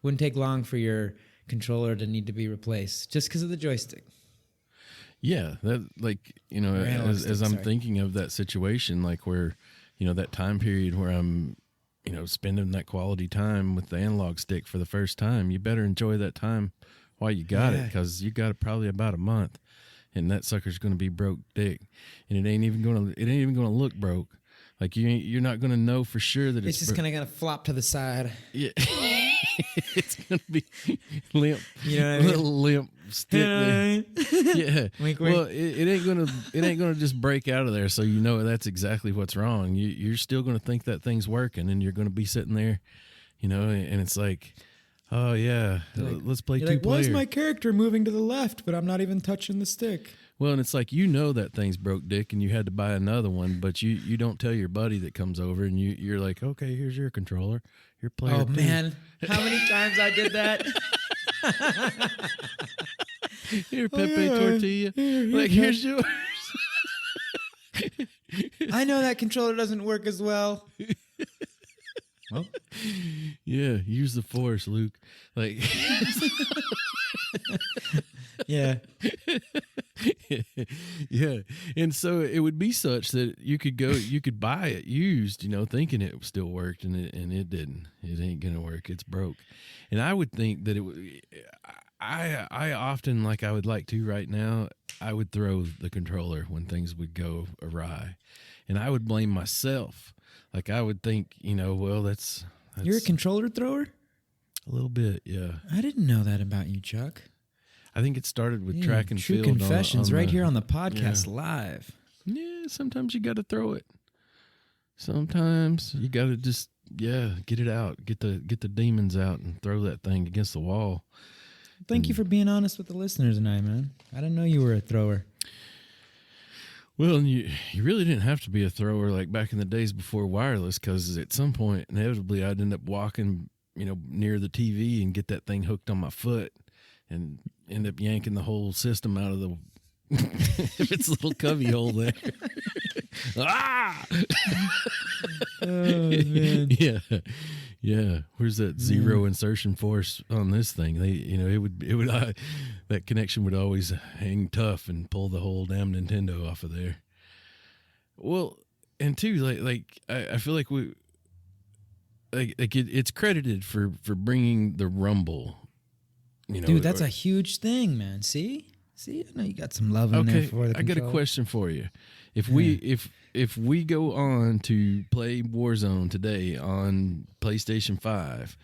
Wouldn't take long for your controller to need to be replaced just because of the joystick. Yeah, that as I'm thinking of that situation, like where, that time period where I'm, spending that quality time with the analog stick for the first time, you better enjoy that time while you got it, because you got it probably about a month, and that sucker's going to be broke dick, and it ain't even going to look broke. Like you're not going to know for sure that it's just kind of going to flop to the side. Yeah. It's going to be limp. You know what I mean? Little limp stick there. Yeah. Wink, wink. Well, it ain't going to just break out of there, so that's exactly what's wrong. You're still going to think that thing's working, and you're going to be sitting there, and it's like, oh yeah, let's play two players. Why is my character moving to the left, but I'm not even touching the stick? Well, and it's like, that thing's broke dick and you had to buy another one, but you don't tell your buddy that comes over, and you're like, okay, here's your controller. You're playing. Oh, man. How many times I did that? Here, Pepe Tortilla. Here's yours. I know that controller doesn't work as well. Well, yeah, use the force, Luke. Like, yeah. Yeah. And so it would be such that you could buy it used, thinking it still worked, and it didn't. It ain't going to work. It's broke. And I would think that I often, like I would like to right now, I would throw the controller when things would go awry, and I would blame myself. Like I would think, well, that's You're a controller thrower? A little bit, yeah. I didn't know that about you, Chuck. I think it started with track and True field. confessions right here on the podcast live. Yeah, sometimes you got to throw it. Sometimes you got to just, get it out. Get the demons out and throw that thing against the wall. Thank you for being honest with the listeners tonight, man. I didn't know you were a thrower. Well, and you really didn't have to be a thrower like back in the days before wireless, because at some point, inevitably, I'd end up walking near the TV and get that thing hooked on my foot and end up yanking the whole system out of the its little cubby hole there. Ah! Oh, man. Yeah. Where's that zero insertion force on this thing? It would that connection would always hang tough and pull the whole damn Nintendo off of there. Well, and two, I feel like it's credited for bringing the rumble. Dude, that's a huge thing, man. See, I know you got some love in there for the I got a question for you. If we go on to play Warzone today on PlayStation 5,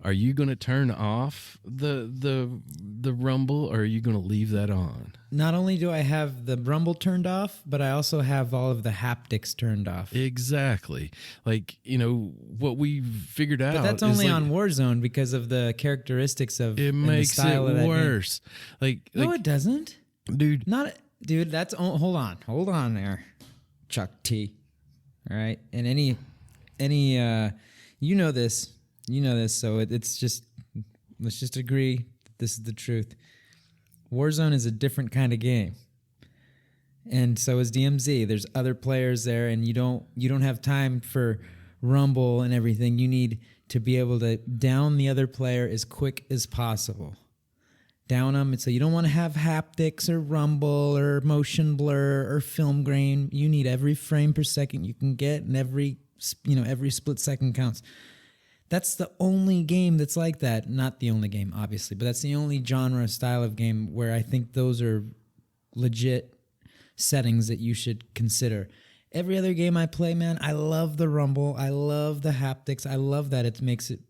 are you going to turn off the rumble, or are you going to leave that on? Not only do I have the rumble turned off, but I also have all of the haptics turned off. Exactly. What we figured out. But that's only on Warzone because of the characteristics of it makes the style it of worse. No, it doesn't. Dude. Dude, that's hold on there. Chuck T. All right. And any you know this, so let's just agree that this is the truth. Warzone is a different kind of game. And so is DMZ. There's other players there, and you don't have time for rumble and everything. You need to be able to down the other player as quick as possible. Down them, so you don't want to have haptics or rumble or motion blur or film grain. You need every frame per second you can get, and every split second counts. That's the only game that's like that. Not the only game, obviously, but that's the only genre style of game where I think those are legit settings that you should consider. Every other game I play, man, I love the rumble. I love the haptics. I love that it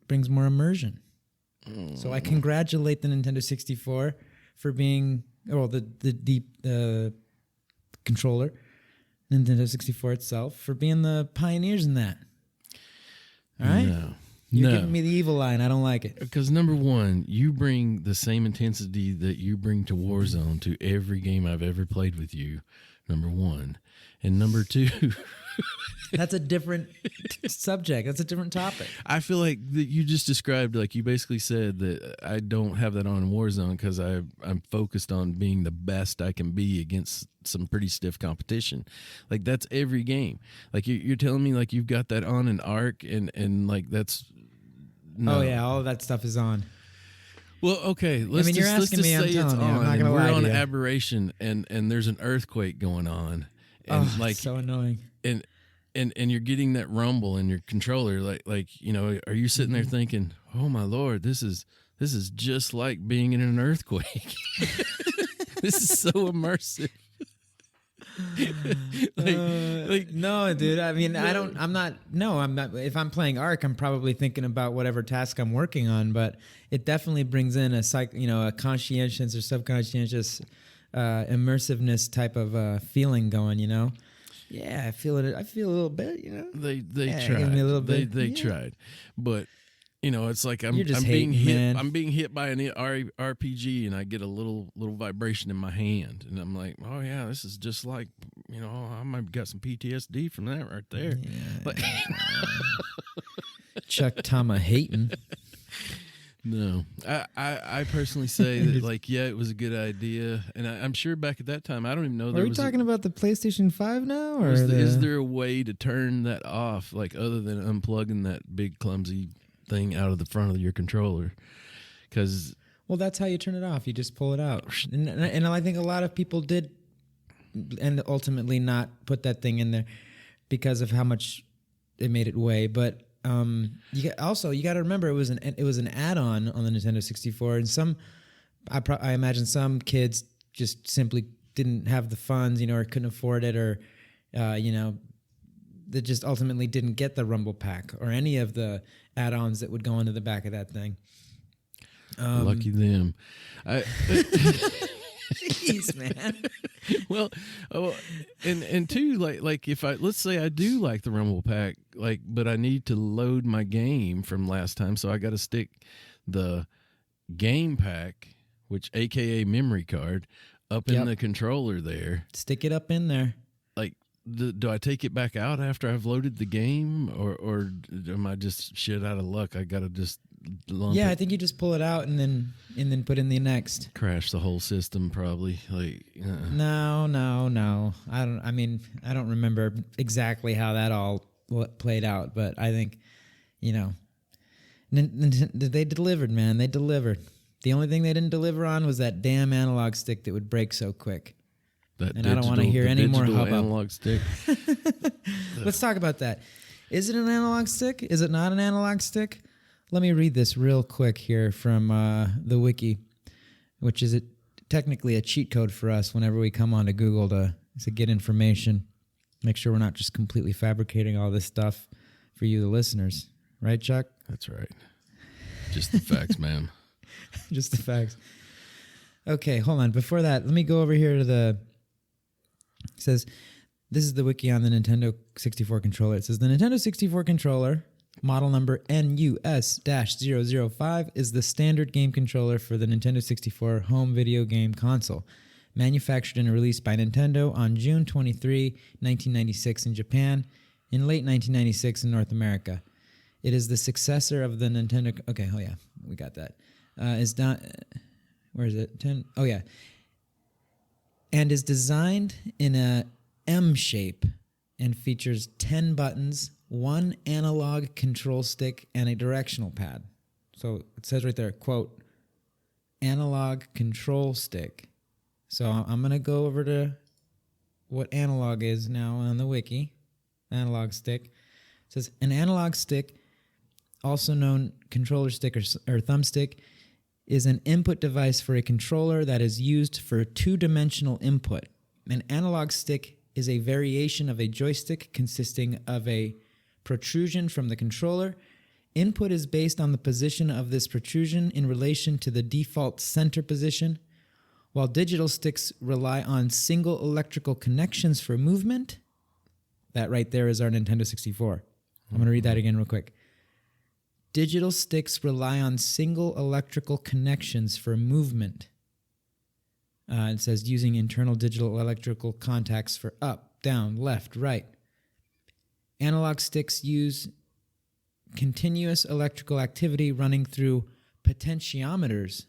brings more immersion. So I congratulate the Nintendo 64 for being, the controller, Nintendo 64 itself, for being the pioneers in that. All right? You're giving me the evil eye, and I don't like it. Because number one, you bring the same intensity that you bring to Warzone to every game I've ever played with you, number one. And number two... That's a different subject. That's a different topic. I feel like that you just described, you basically said that I don't have that on in Warzone because I'm focused on being the best I can be against some pretty stiff competition. That's every game. You're telling me you've got that on in Arc and that's... No. Oh, yeah, all of that stuff is on. Well, okay, let's you're asking me, I'm telling you, I'm not going to lie to you. We're on Aberration and there's an earthquake going on. And it's so annoying. And you're getting that rumble in your controller, are you sitting there thinking, oh my Lord, this is just like being in an earthquake. This is so immersive. No, dude. I'm not. If I'm playing Ark, I'm probably thinking about whatever task I'm working on. But it definitely brings in a conscientious or subconscious immersiveness type of feeling going. Yeah, I feel it. I feel a little bit. They tried. Give me a little bit. They tried, but. It's like I'm being hit. Man. I'm being hit by an RPG, and I get a little vibration in my hand, and I'm like, oh yeah, this is just like, I might have got some PTSD from that right there. Yeah. ChukTomahawk hating. No, I personally say that it was a good idea, and I'm sure back at that time I don't even know. Are we talking about the PlayStation 5 now, or is there a way to turn that off, other than unplugging that big clumsy thing out of the front of your controller? Because that's how you turn it off. You just pull it out, and I think a lot of people did, and ultimately not put that thing in there because of how much it made it weigh. But you got to remember it was an add-on on the Nintendo 64, and I imagine some kids just simply didn't have the funds, or couldn't afford it, or that just ultimately didn't get the Rumble Pack or any of the add-ons that would go into the back of that thing. Lucky them. Jeez, man. Well, and two, if let's say I do like the Rumble Pack, but I need to load my game from last time, so I got to stick the game pack, which AKA memory card, up in the controller there. Stick it up in there. Do I take it back out after I've loaded the game, or am I just shit out of luck? I got to just lump Yeah, it, I think you just pull it out and then put in the next. crash the whole system probably. No. I don't remember exactly how that all played out, but I think, they delivered, man. They delivered. The only thing they didn't deliver on was that damn analog stick that would break so quick. I don't want to hear any more hubbub. Analog stick. Let's talk about that. Is it an analog stick? Is it not an analog stick? Let me read this real quick here from the wiki, which is technically a cheat code for us whenever we come onto Google to get information. Make sure we're not just completely fabricating all this stuff for you, the listeners. Right, Chuck? That's right. Just the facts, man. Just the facts. Okay, hold on. Before that, let me go over here to it says, this is the wiki on the Nintendo 64 controller. It says, the Nintendo 64 controller, model number NUS-005, is the standard game controller for the Nintendo 64 home video game console. Manufactured and released by Nintendo on June 23, 1996 in Japan, in late 1996 in North America. It is the successor of the Nintendo... Okay, oh yeah, we got that. Is done... Where is it? 10... Oh yeah. And is designed in a M shape and features 10 buttons, 1 analog control stick, and a directional pad. So it says right there, quote, analog control stick. So I'm going to go over to what analog is now on the wiki. Analog stick. It says an analog stick, also known controller stick or thumbstick, is an input device for a controller that is used for two-dimensional input. An analog stick is a variation of a joystick consisting of a protrusion from the controller. Input is based on the position of this protrusion in relation to the default center position, while digital sticks rely on single electrical connections for movement. That right there is our Nintendo 64. I'm going to read that again real quick. Digital sticks rely on single electrical connections for movement. It says using internal digital electrical contacts for up, down, left, right. Analog sticks use continuous electrical activity running through potentiometers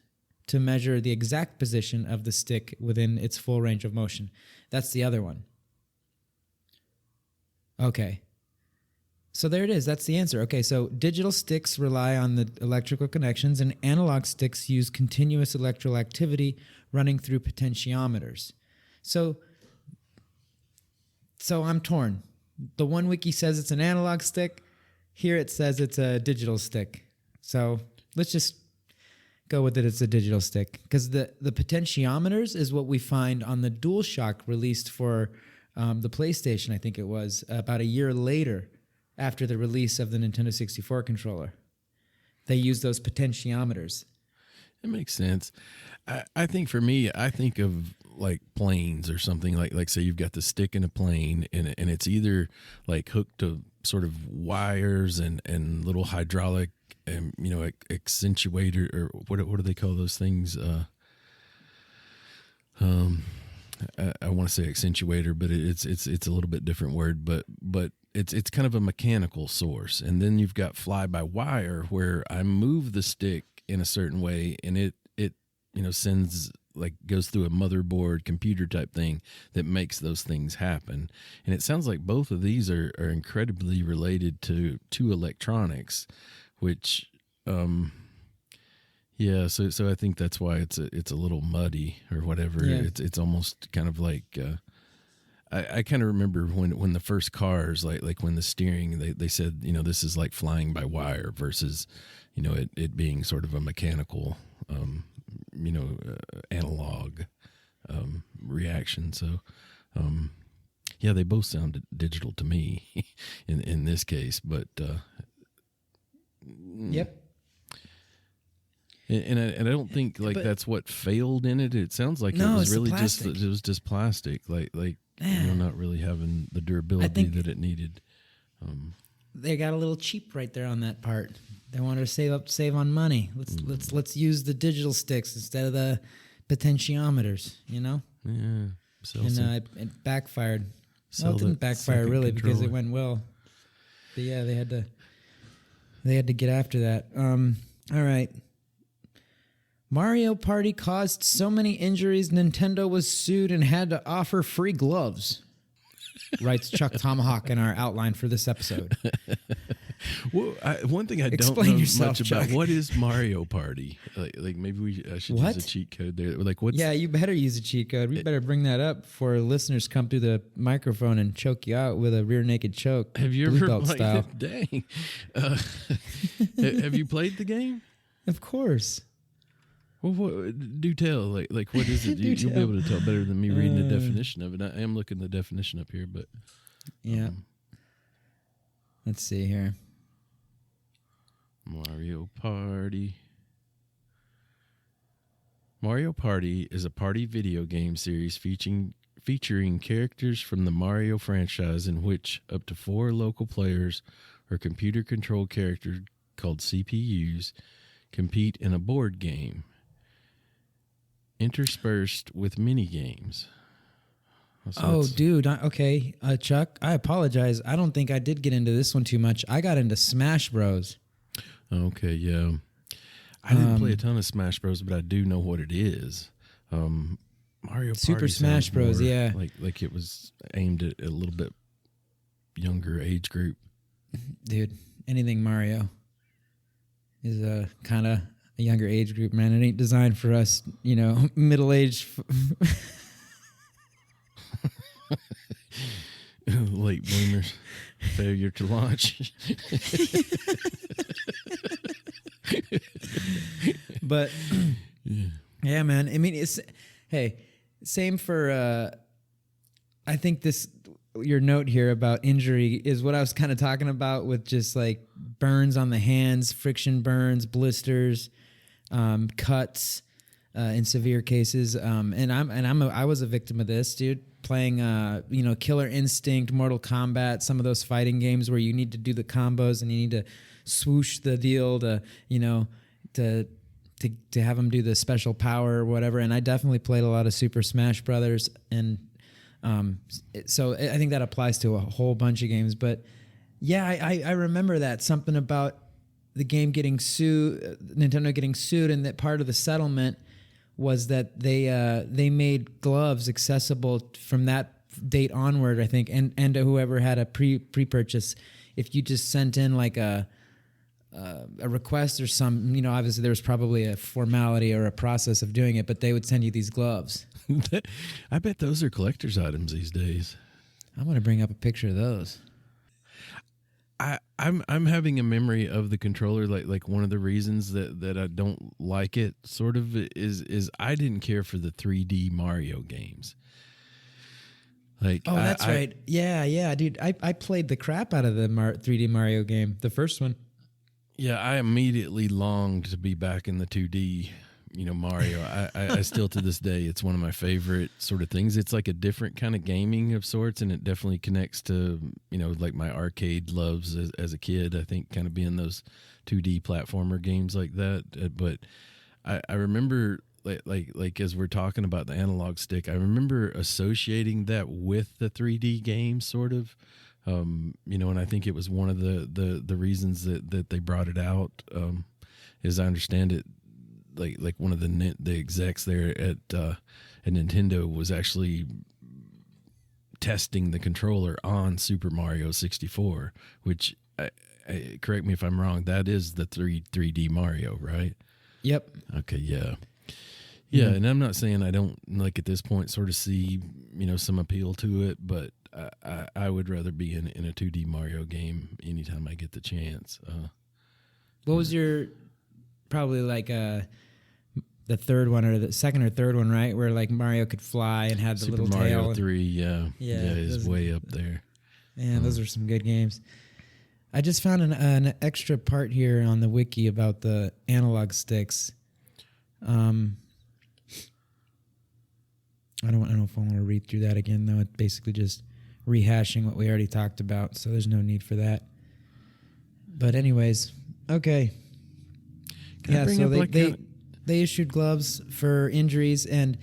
to measure the exact position of the stick within its full range of motion. That's the other one. Okay. So there it is. That's the answer. Okay, so digital sticks rely on the electrical connections, and analog sticks use continuous electrical activity running through potentiometers. So I'm torn. The one wiki says it's an analog stick. Here it says it's a digital stick. So let's just go with it. It's a digital stick, because the potentiometers is what we find on the DualShock released for the PlayStation. I think it was about a year later after the release of the Nintendo 64 controller. They use those potentiometers. It makes sense. I think for me, I think of like planes or something like say you've got the stick in a plane and it's either like hooked to sort of wires and little hydraulic accentuator, or what do they call those things? I want to say accentuator, but it's a little bit different word, but it's kind of a mechanical source. And then you've got fly by wire, where I move the stick in a certain way and it sends, like, goes through a motherboard computer type thing that makes those things happen. And it sounds like both of these are incredibly related to electronics, which yeah, so I think that's why it's a little muddy or whatever. Yeah. It's almost kind of like I kind of remember when the first cars, like when the steering, they said, this is like flying by wire versus it being sort of a mechanical analog reaction. So yeah, they both sound digital to me in this case, but yep. And I don't think that's what failed in it. It sounds like it was really just plastic, like not really having the durability that it needed. They got a little cheap right there on that part. They wanted to save on money. Let's use the digital sticks instead of the potentiometers. Yeah. It backfired. Well, it didn't backfire really because it went well. But yeah, they had to get after that. All right. Mario Party caused so many injuries, Nintendo was sued and had to offer free gloves. Writes ChukTomahawk in our outline for this episode. Well, one thing I Explain don't know yourself, much Chuck. about, what is Mario Party? Like maybe I should What? use a cheat code there. Like what's Yeah, you better use a cheat code. We better bring that up before listeners come through the microphone and choke you out with a rear naked choke. have you blue ever belt like, style? Dang. Have you played the game? Of course. Well, do tell. Like what is it? Do You'll be tell. able to tell better than me reading the definition of it. I am looking the definition up here, but Yeah. Let's see here. Mario Party. Mario Party is a party video game series featuring characters from the Mario franchise in which up to 4 local players or computer-controlled characters called CPUs compete in a board game, interspersed with mini-games. So Dude. Okay. Chuck, I apologize. I don't think I did get into this one too much. I got into Smash Bros. okay, yeah. I didn't play a ton of Smash Bros, but I do know what it is. Mario Party Super Smash sounds Bros, more yeah. like it was aimed at a little bit younger age group. Dude, anything Mario is a kind of a younger age group, man. It ain't designed for us, middle-aged. Late bloomers, failure to launch. But yeah, man. I mean, same for. I think your note here about injury is what I was kind of talking about with just like burns on the hands, friction burns, blisters, cuts in severe cases. I was a victim of this, dude. Playing, Killer Instinct, Mortal Kombat, some of those fighting games where you need to do the combos and you need to swoosh the deal to have them do the special power or whatever. And I definitely played a lot of Super Smash Brothers, and so I think that applies to a whole bunch of games. But yeah, I remember that something about the game getting sued, Nintendo getting sued, and that part of the settlement was that they made gloves accessible from that date onward, I think, and to whoever had a pre-purchase. If you just sent in like a request or some, obviously there was probably a formality or a process of doing it, but they would send you these gloves. I bet those are collector's items these days. I'm going to bring up a picture of those. I'm having a memory of the controller. Like one of the reasons that I don't like it sort of is I didn't care for the 3D Mario games. Like, that's right. Yeah, dude. I played the crap out of the 3D Mario game, the first one. Yeah, I immediately longed to be back in the 2D, Mario. I still to this day, it's one of my favorite sort of things. It's like a different kind of gaming of sorts, and it definitely connects to, like my arcade loves as a kid. I think kind of being those 2D platformer games like that. But I remember like as we're talking about the analog stick, I remember associating that with the 3D game sort of. And I think it was one of the reasons that they brought it out. As I understand it, like one of the execs there at Nintendo was actually testing the controller on Super Mario 64, which correct me if I'm wrong, that is the 3D Mario, right? Yep. Okay, yeah. Yeah, and I'm not saying I don't, like, at this point sort of see, some appeal to it, but I would rather be in a 2D Mario game anytime I get the chance. What was your, probably like the third one or the second or third one, right? Where like Mario could fly and had the Super little Mario tail. 3, yeah, is way up there. Yeah, those are some good games. I just found an extra part here on the wiki about the analog sticks. I don't know if I want to read through that again, though. It's basically just rehashing what we already talked about, so there's no need for that. But anyways, okay. They issued gloves for injuries, and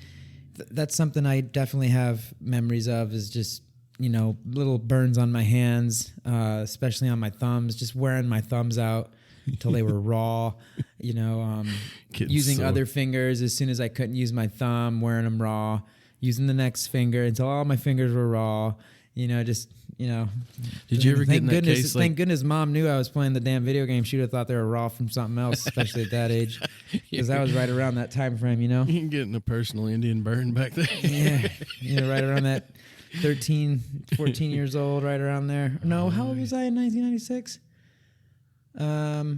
that's something I definitely have memories of, is just, little burns on my hands, especially on my thumbs, just wearing my thumbs out until they were raw. Using sore. other fingers as soon as I couldn't use my thumb, wearing them raw. Using the next finger until all my fingers were raw. Did you ever get in that case? Thank goodness Mom knew I was playing the damn video game. She would have thought they were raw from something else, especially at that age, because that was right around that time frame. You can get in a personal Indian burn back there. Yeah, right around that 13, 14 years old, right around there. No, how old was I in 1996? I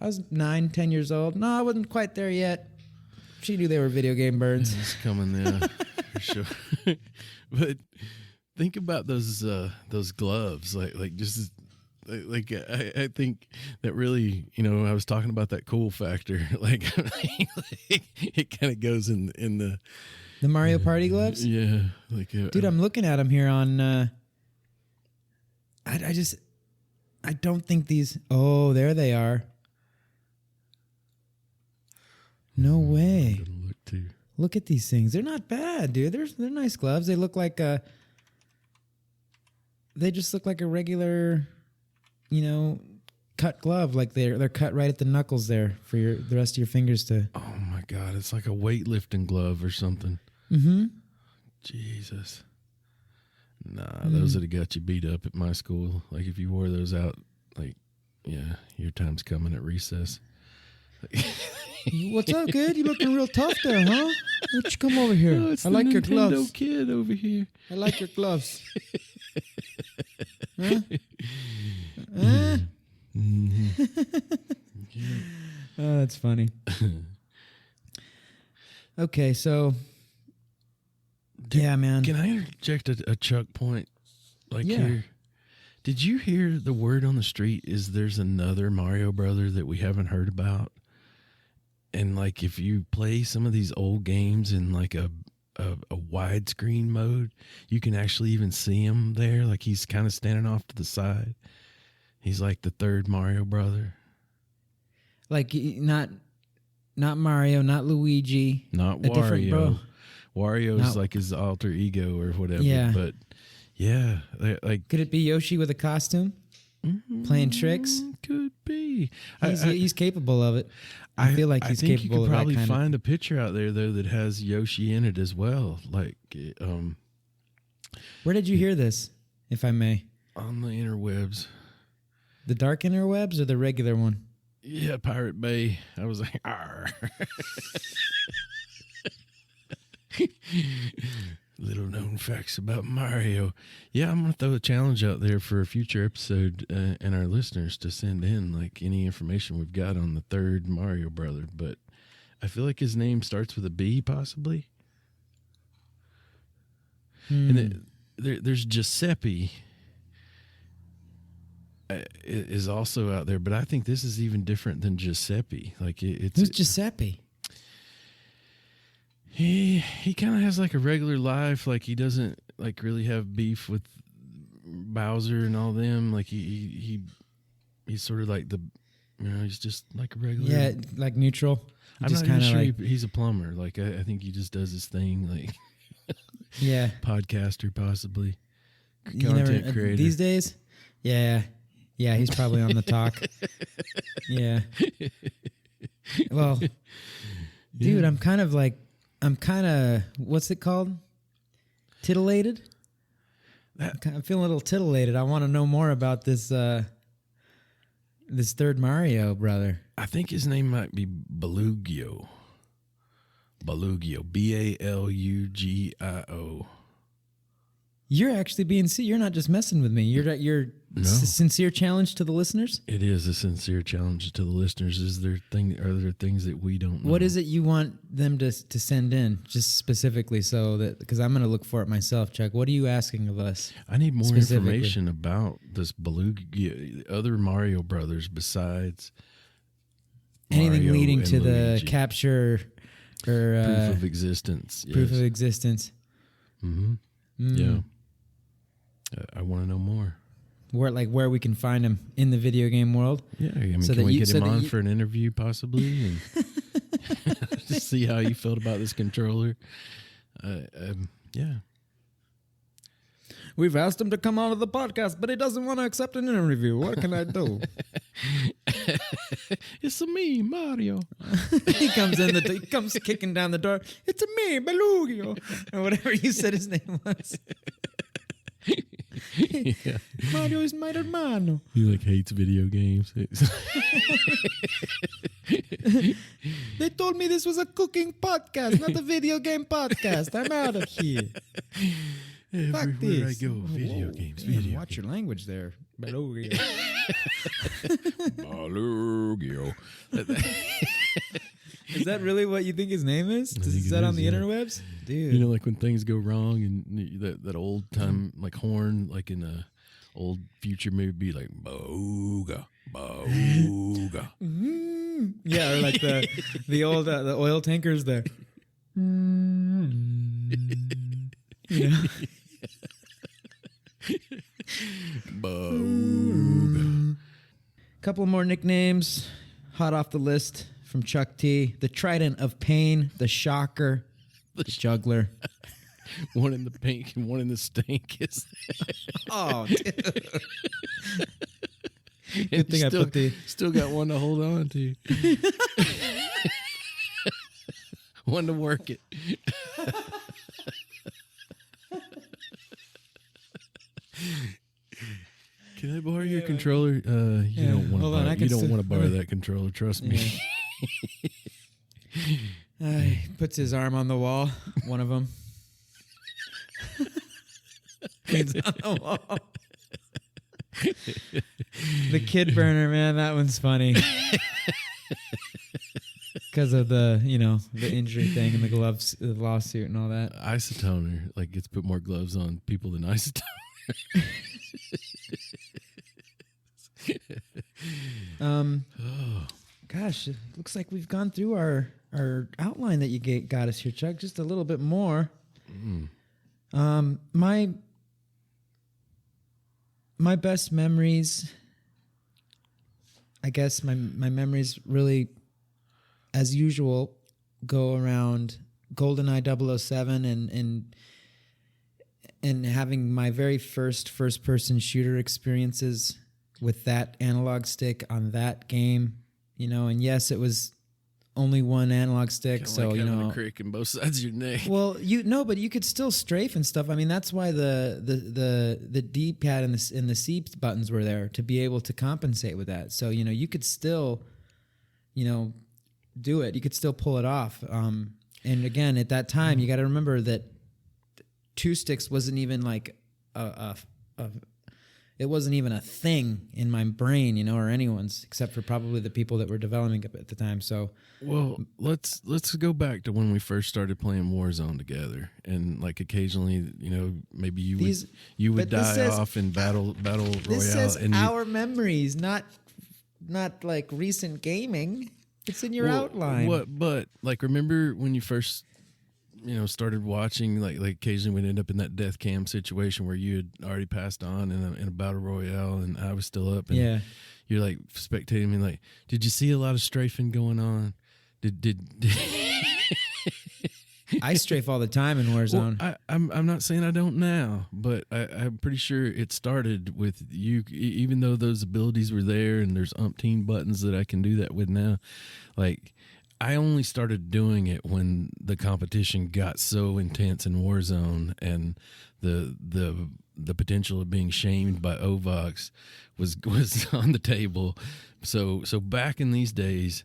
was 9, 10 years old. No, I wasn't quite there yet. She knew they were video game burns. It's coming there for sure. But think about those gloves, I think that really, I was talking about that cool factor. It kind of goes in the Mario Party gloves. Yeah, dude, I'm looking at them here on. I don't think these. Oh, there they are. No way. Look at these things. They're not bad, dude. They're nice gloves. They look like they just look like a regular, cut glove. Like they're cut right at the knuckles there for the rest of your fingers to. Oh my God, it's like a weightlifting glove or something. Mm-hmm. Jesus. Nah, those would have got you beat up at my school. Like if you wore those out, your time's coming at recess. What's up, kid? You looking real tough there, huh? Why don't you come over here? Oh, it's I like the your Nintendo gloves. Kid over here. I like your gloves. Huh? Huh? Oh, that's funny. Okay, so yeah, man. Can I interject a Chuck point? Here? Did you hear the word on the street is there's another Mario brother that we haven't heard about? And if you play some of these old games in a widescreen mode, you can actually even see him there. He's kind of standing off to the side. He's like the third Mario brother. Not Mario, not Luigi. Not Wario. Wario is his alter ego or whatever. Yeah. But yeah. Could it be Yoshi with a costume? Playing tricks? Could be. He's capable of it. I feel like he's capable of that. I think you could probably find a picture out there, though, that has Yoshi in it as well. Where did you hear this, if I may? On the interwebs. The dark interwebs or the regular one? Yeah, Pirate Bay. I was like, arr. Little known facts about Mario. Yeah, I'm going to throw a challenge out there for a future episode and our listeners to send in any information we've got on the third Mario brother. But I feel like his name starts with a B, possibly. And there's Giuseppe is also out there, but I think this is even different than Giuseppe. Who's Giuseppe? He kind of has a regular life. He doesn't really have beef with Bowser and all them. He's sort of he's just a regular. Yeah, neutral. I'm not even sure he's a plumber. I think he just does his thing. Yeah, podcaster possibly, content creator these days. Yeah, he's probably on the talk. Yeah. Well, dude, I'm kind of what's it called? Titillated? I'm feeling a little titillated. I want to know more about this this third Mario brother. I think his name might be Balugio. Balugio. You're actually being you're not just messing with me. You're No. Sincere challenge to the listeners? It is a sincere challenge to the listeners. Are there things that we don't know? What is it you want them to send in, just specifically, so that, because I'm going to look for it myself, Chuck. What are you asking of us? I need more information about this Beluga, other Mario brothers besides anything Mario leading and to Luigi. the capture or Proof of existence. Proof yes. of existence. Mm-hmm. Yeah. I want to know more. Where we can find him in the video game world. Yeah, I mean, So can that we you- get so him that on you- for an interview possibly, and just see how you felt about this controller? Yeah. We've asked him to come on to the podcast, but he doesn't want to accept an interview. What can I do? It's me, Mario. He comes kicking down the door. It's me, Belugio, or whatever you said his name was. Yeah. Mario is my hermano. He like hates video games. They told me this was a cooking podcast, not a video game podcast. I'm out of here. Fuck Everywhere this. I go, video games. Damn, Video watch games. your language there, Belugio. Malugio. Is that really what you think his name is? Is that on the interwebs? Dude. You know, like when things go wrong and that old time like horn, like in a old future movie, be like booga, booga. Yeah, or like the old the oil tankers there. You know? Booga. Couple more nicknames, hot off the list from Chuck T. The Trident of Pain, the Shocker, the Juggler. One in the pink and one in the stink is. Oh, dude. Good thing I put the- still got one to hold on to. One to work it. Can I borrow your controller? You don't want to hold on, borrow. I can You don't still- want to borrow that controller. Trust me. He puts his arm on the wall, one of them. Leans on the wall. The kid burner, man, that one's funny. Because of the injury thing and the gloves, the lawsuit and all that. Isotoner like gets put more gloves on people than isotoner. Gosh, it looks like we've gone through our outline that you got us here, Chuck. Just a little bit more. My best memories, I guess my memories really, as usual, go around GoldenEye 007 and having my very first-person shooter experiences with that analog stick on that game, and yes, it was only one analog stick, Kinda so like having a crick in both sides of your neck. Well, but you could still strafe and stuff. I mean, that's why the D pad and the C buttons were there to be able to compensate with that. So you could still, do it. You could still pull it off. And again, at that time, you got to remember that two sticks wasn't even like it wasn't even a thing in my brain, or anyone's, except for probably the people that were developing it at the time. So, well, let's go back to when we first started playing Warzone together, and like occasionally, maybe you would die off in battle royale. This says and our memories, not like recent gaming. It's in your outline. But like, remember when you first started watching, like occasionally we'd end up in that death cam situation where you had already passed on in a battle royale and I was still up, and you're like spectating me, like, did you see a lot of strafing going on? Did I strafe all the time in Warzone. Well, I'm not saying I don't now, but I'm pretty sure it started with you. Even though those abilities were there, and there's umpteen buttons that I can do that with now, like. I only started doing it when the competition got so intense in Warzone, and the potential of being shamed by Ovox was on the table. So back in these days,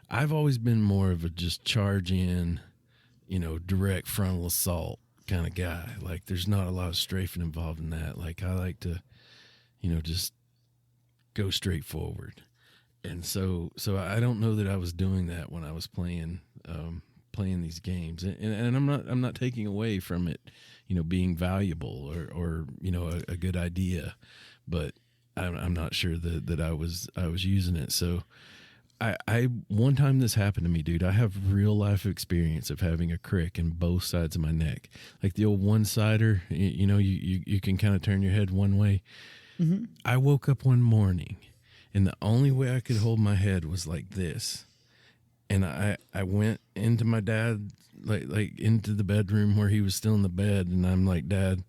I've always been more of a just charge in, direct frontal assault kind of guy. Like, there's not a lot of strafing involved in that. Like, I like to, just go straight forward. And so I don't know that I was doing that when I was playing these games, and I'm not taking away from it, being valuable or a good idea, but I'm not sure that I was using it. So I one time this happened to me, dude. I have real life experience of having a crick in both sides of my neck, like the old one-sider. You can kind of turn your head one way. Mm-hmm. I woke up one morning. And the only way I could hold my head was like this. And I went into my dad, like into the bedroom where he was still in the bed. And I'm like, Dad,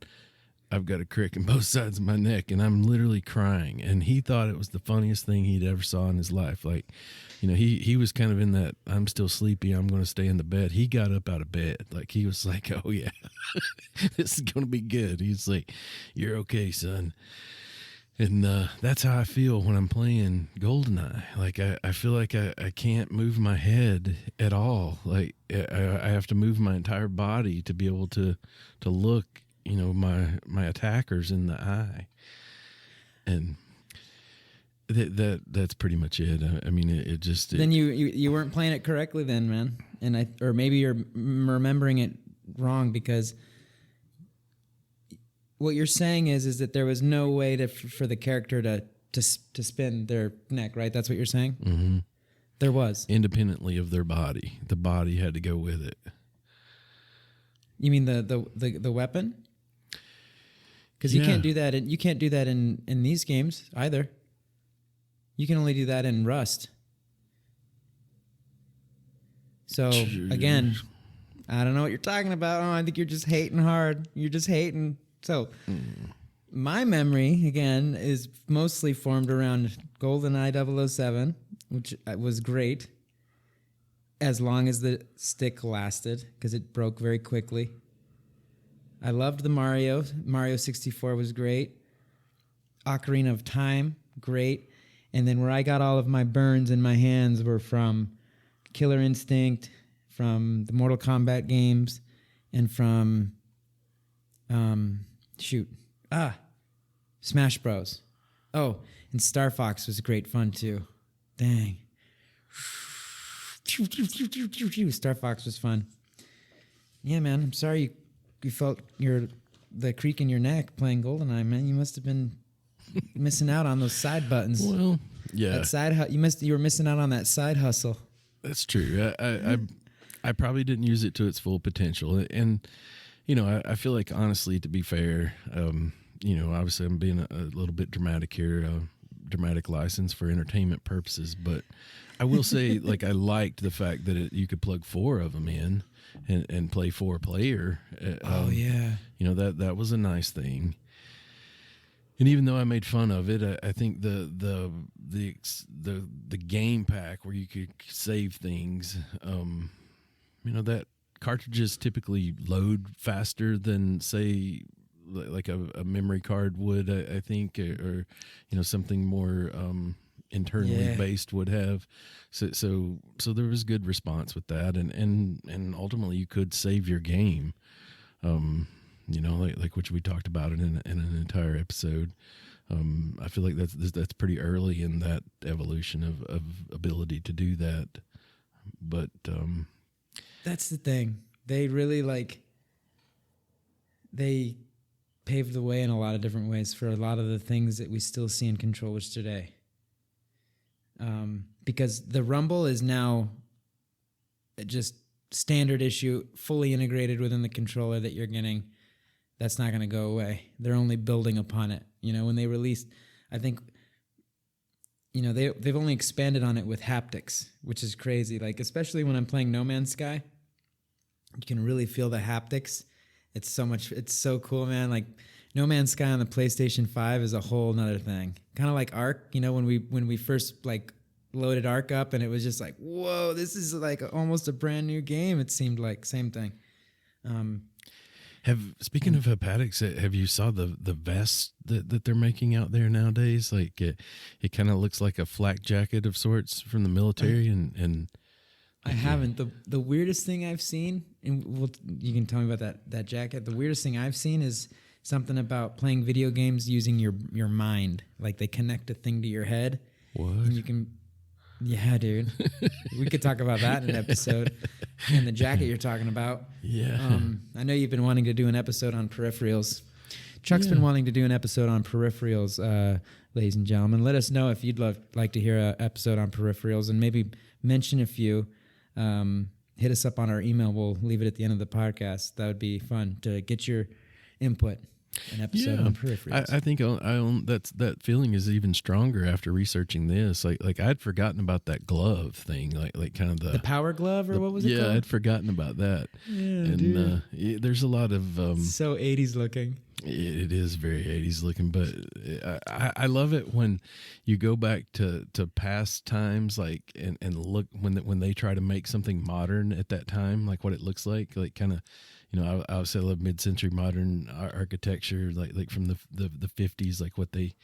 I've got a crick in both sides of my neck, and I'm literally crying. And he thought it was the funniest thing he'd ever saw in his life. Like, you know, he was kind of in that, I'm still sleepy, I'm going to stay in the bed. He got up out of bed. Like, he was like, oh, yeah, this is going to be good. He's like, you're okay, son. And that's how I feel when I'm playing GoldenEye. Like, I feel like I can't move my head at all. Like, I have to move my entire body to be able to look, you know, my attackers in the eye. And that's pretty much it. I mean, it just... Then you weren't playing it correctly then, man. And or maybe you're remembering it wrong, because what you're saying is that there was no way for the character to spin their neck, right? That's what you're saying? Mm-hmm. There was. Independently of their body. The body had to go with it. You mean the weapon? Because you can't do that. You can't do that in these games either. You can only do that in Rust. So again, I don't know what you're talking about. Oh, I think you're just hating hard. You're just hating. So my memory again is mostly formed around GoldenEye 007, which was great as long as the stick lasted, because it broke very quickly. I loved the Mario 64 was great. Ocarina of Time, great. And then where I got all of my burns in my hands were from Killer Instinct, from the Mortal Kombat games, and from Smash Bros. Oh, and Star Fox was great fun too. Dang. Star Fox was fun. Yeah, man, I'm sorry you felt the creak in your neck playing GoldenEye, man. You must have been missing out on those side buttons. Well, yeah. That you were missing out on that side hustle. That's true. I probably didn't use it to its full potential. And, you know, I feel like, honestly, to be fair, you know, obviously I'm being a little bit dramatic here, dramatic license for entertainment purposes. But I will say, like, I liked the fact that you could plug 4 of them in and play 4-player. Yeah. You know, that was a nice thing. And even though I made fun of it, I think the game pack where you could save things, you know, that cartridges typically load faster than, say, like a memory card would, I think, or you know, something more internally based would have. So there was good response with that, and ultimately you could save your game. You know, like which we talked about it in an entire episode. I feel like that's pretty early in that evolution of ability to do that. But that's the thing. They really they paved the way in a lot of different ways for a lot of the things that we still see in controllers today. Because the rumble is now just standard issue, fully integrated within the controller that you're getting. That's not going to go away. They're only building upon it. You know, when they released, I think, you know, they've only expanded on it with haptics, which is crazy. Like, especially when I'm playing No Man's Sky, you can really feel the haptics. It's so cool, man. Like, No Man's Sky on the PlayStation 5 is a whole nother thing. Kind of like Ark, you know, when we first like loaded Ark up, and it was just like, whoa, this is like almost a brand new game. It seemed like same thing. Speaking of haptics, have you saw the vest that they're making out there nowadays? Like it kind of looks like a flak jacket of sorts from the military, and I haven't. The weirdest thing I've seen, and you can tell me about that jacket. The weirdest thing I've seen is something about playing video games using your mind. Like they connect a thing to your head. What? And you can. Yeah, dude. We could talk about that in an episode. And the jacket you're talking about. Yeah. I know you've been wanting to do an episode on peripherals. Chuck's been wanting to do an episode on peripherals, ladies and gentlemen. Let us know if you'd like to hear an episode on peripherals, and maybe mention a few. Hit us up on our email. We'll leave it at the end of the podcast. That would be fun to get your input. An episode on peripherals. I think that feeling is even stronger after researching this. Like I'd forgotten about that glove thing, like kind of the power glove, or what was it called? Yeah, I'd forgotten about that. Yeah, and dude. there's a lot of so 80s looking. It is very 80s looking, but I love it when you go back to past times, like and look when they try to make something modern at that time, like what it looks like kind of, I would say I love mid-century modern architecture, like from the 50s, like what they,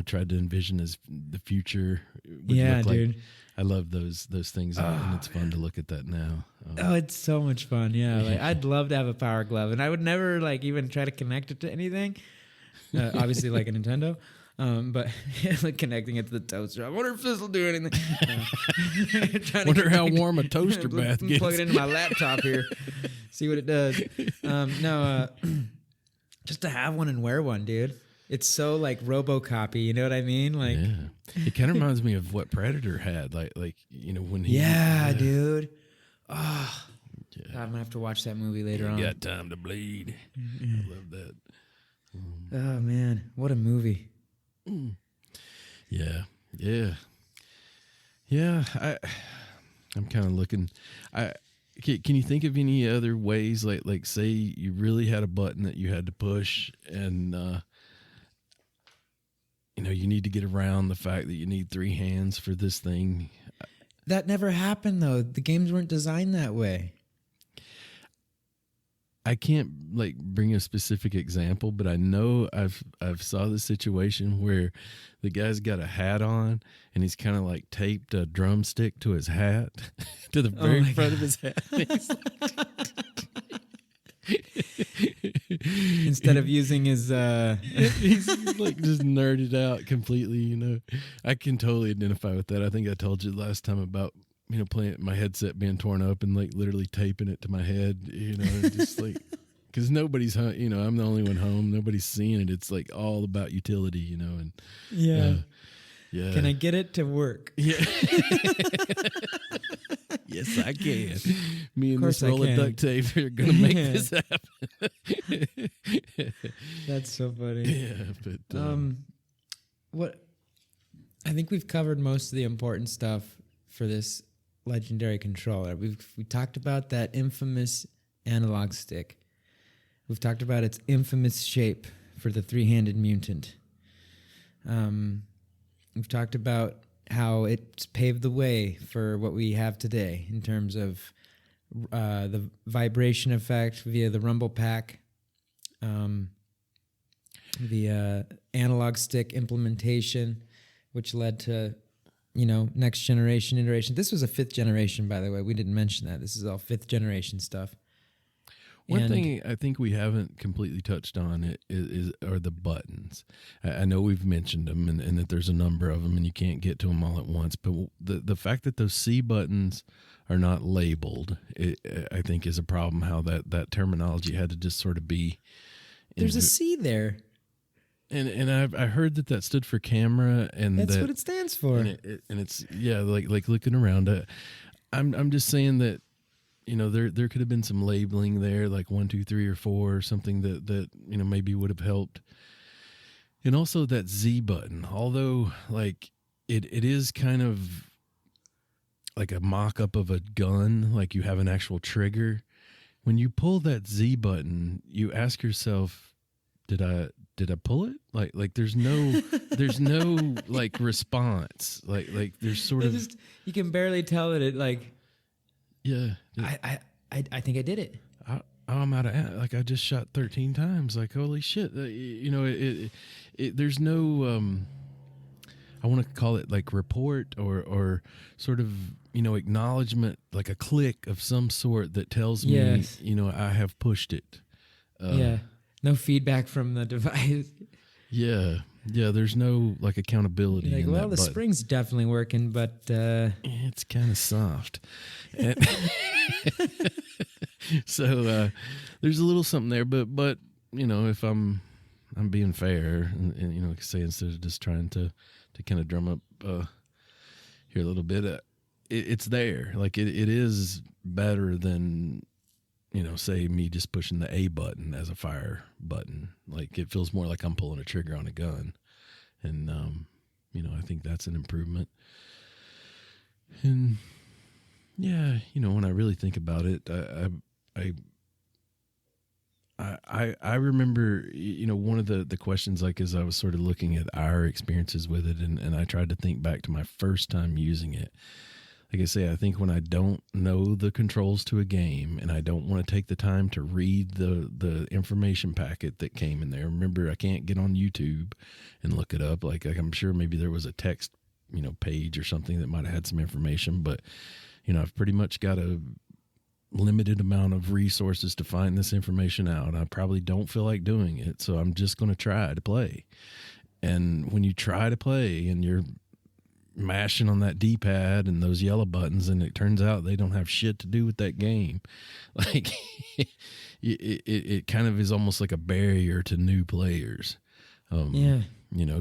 tried to envision as the future would look like. Dude. I love those things, and it's fun to look at that now. It's so much fun. Yeah, like I'd love to have a power glove, and I would never like even try to connect it to anything. Obviously, like a Nintendo, but like connecting it to the toaster. I wonder if this will do anything. Wonder how warm a toaster bath gets. Plug it into my laptop here, see what it does. Just to have one and wear one, dude. It's so like RoboCop-y, you know what I mean? Like, yeah. It kind of reminds me of what Predator had, like when he. Yeah, dude. Oh, yeah. God, I'm gonna have to watch that movie later on. Got time to bleed. I love that. Oh man, what a movie! Yeah. I'm kind of looking. Can you think of any other ways, like say you really had a button that you had to push, and you need to get around the fact that you need 3 hands for this thing? That never happened though. The games weren't designed that way. I can't like bring a specific example, but I know I've saw the situation where the guy's got a hat on and he's kind of like taped a drumstick to his hat, to the very front of his hat. Instead of using his he's like just nerded out completely. I can totally identify with that. I think I told you last time about playing my headset being torn up and like literally taping it to my head, just like, because nobody's home, I'm the only one home, nobody's seeing it. It's like all about utility, and yeah. Can I Yeah. get it to work? Yeah. Yes, I can. Me and course this roll I of can. duct tape are going to make this happen. That's so funny. Yeah, but What I think we've covered most of the important stuff for this legendary controller. We talked about that infamous analog stick. We've talked about its infamous shape for the 3-handed mutant. We've talked about how it's paved the way for what we have today in terms of the vibration effect via the rumble pack, the analog stick implementation, which led to next generation iteration. This was a 5th generation, by the way. We didn't mention that. This is all 5th generation stuff. one thing I think we haven't completely touched on are the buttons. I know we've mentioned them and that there's a number of them and you can't get to them all at once. But the fact that those C buttons are not labeled, I think, is a problem. How that terminology had to just sort of be. There's a C there. And I heard that stood for camera, and that's what it stands for. And it's like looking around. I'm just saying that there could have been some labeling there, like 1, 2, 3, or 4, or something that maybe would have helped. And also that Z button, although like it is kind of like a mock-up of a gun, like you have an actual trigger. When you pull that Z button, you ask yourself, did I pull it? Like there's no like response. Like there's sort of you can barely tell that it like. Yeah. I think I did it. I'm out of like I just shot 13 times. Like holy shit! There's no I want to call it like report or sort of acknowledgement, like a click of some sort that tells me I have pushed it. No feedback from the device. Yeah. There's no like accountability. Like, well, the spring's definitely working, but it's kind of soft. So there's a little something there, but if I'm being fair, and say instead of just trying to kind of drum up here a little bit, it's there. Like it is better than say me just pushing the A button as a fire button. Like it feels more like I'm pulling a trigger on a gun, and I think that's an improvement. And when I really think about it, I remember, one of the questions, like, as I was sort of looking at our experiences with it, and I tried to think back to my first time using it. Like I say, I think when I don't know the controls to a game and I don't want to take the time to read the information packet that came in there. Remember, I can't get on YouTube and look it up. Like I'm sure maybe there was a text, page or something that might have had some information, but, I've pretty much got a limited amount of resources to find this information out. I probably don't feel like doing it, so I'm just going to try to play. And when you try to play and you're mashing on that D-pad and those yellow buttons, and it turns out they don't have shit to do with that game, like it kind of is almost like a barrier to new players.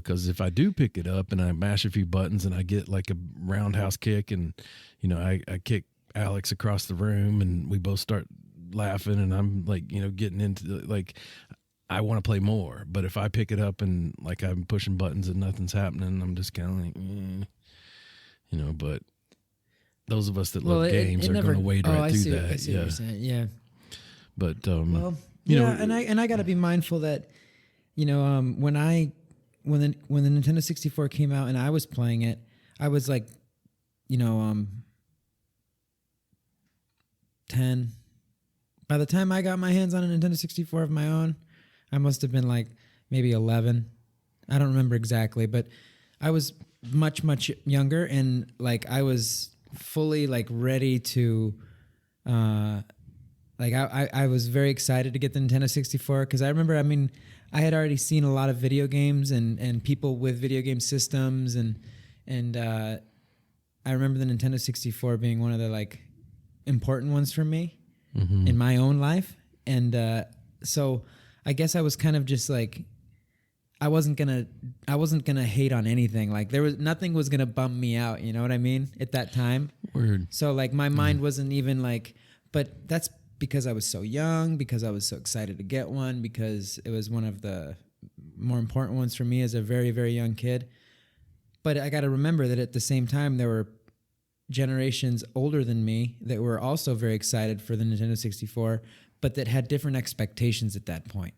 Because if I do pick it up and I mash a few buttons and I get like a roundhouse kick, and I kick Alex across the room and we both start laughing, and I'm like, getting into like, I want to play more. But if I pick it up and like I'm pushing buttons and nothing's happening, I'm just kind of like, but those of us that love games are going to wade right through that. I see what you're saying. Yeah. But, and I got to be mindful that, when the Nintendo 64 came out and I was playing it, I was like, 10. By the time I got my hands on a Nintendo 64 of my own, I must have been like maybe 11. I don't remember exactly, but I was much, much younger, and like I was fully like ready to, like I was very excited to get the Nintendo 64, because I remember, I had already seen a lot of video games and people with video game systems, and I remember the Nintendo 64 being one of the like important ones for me in my own life. And so I guess I was kind of just like, I wasn't gonna hate on anything. Like nothing was gonna bum me out, you know what I mean, at that time. Word. So like my mind wasn't even like, but that's because I was so young, because I was so excited to get one, because it was one of the more important ones for me as a very, very young kid. But I got to remember that at the same time, there were generations older than me that were also very excited for the Nintendo 64, but that had different expectations at that point.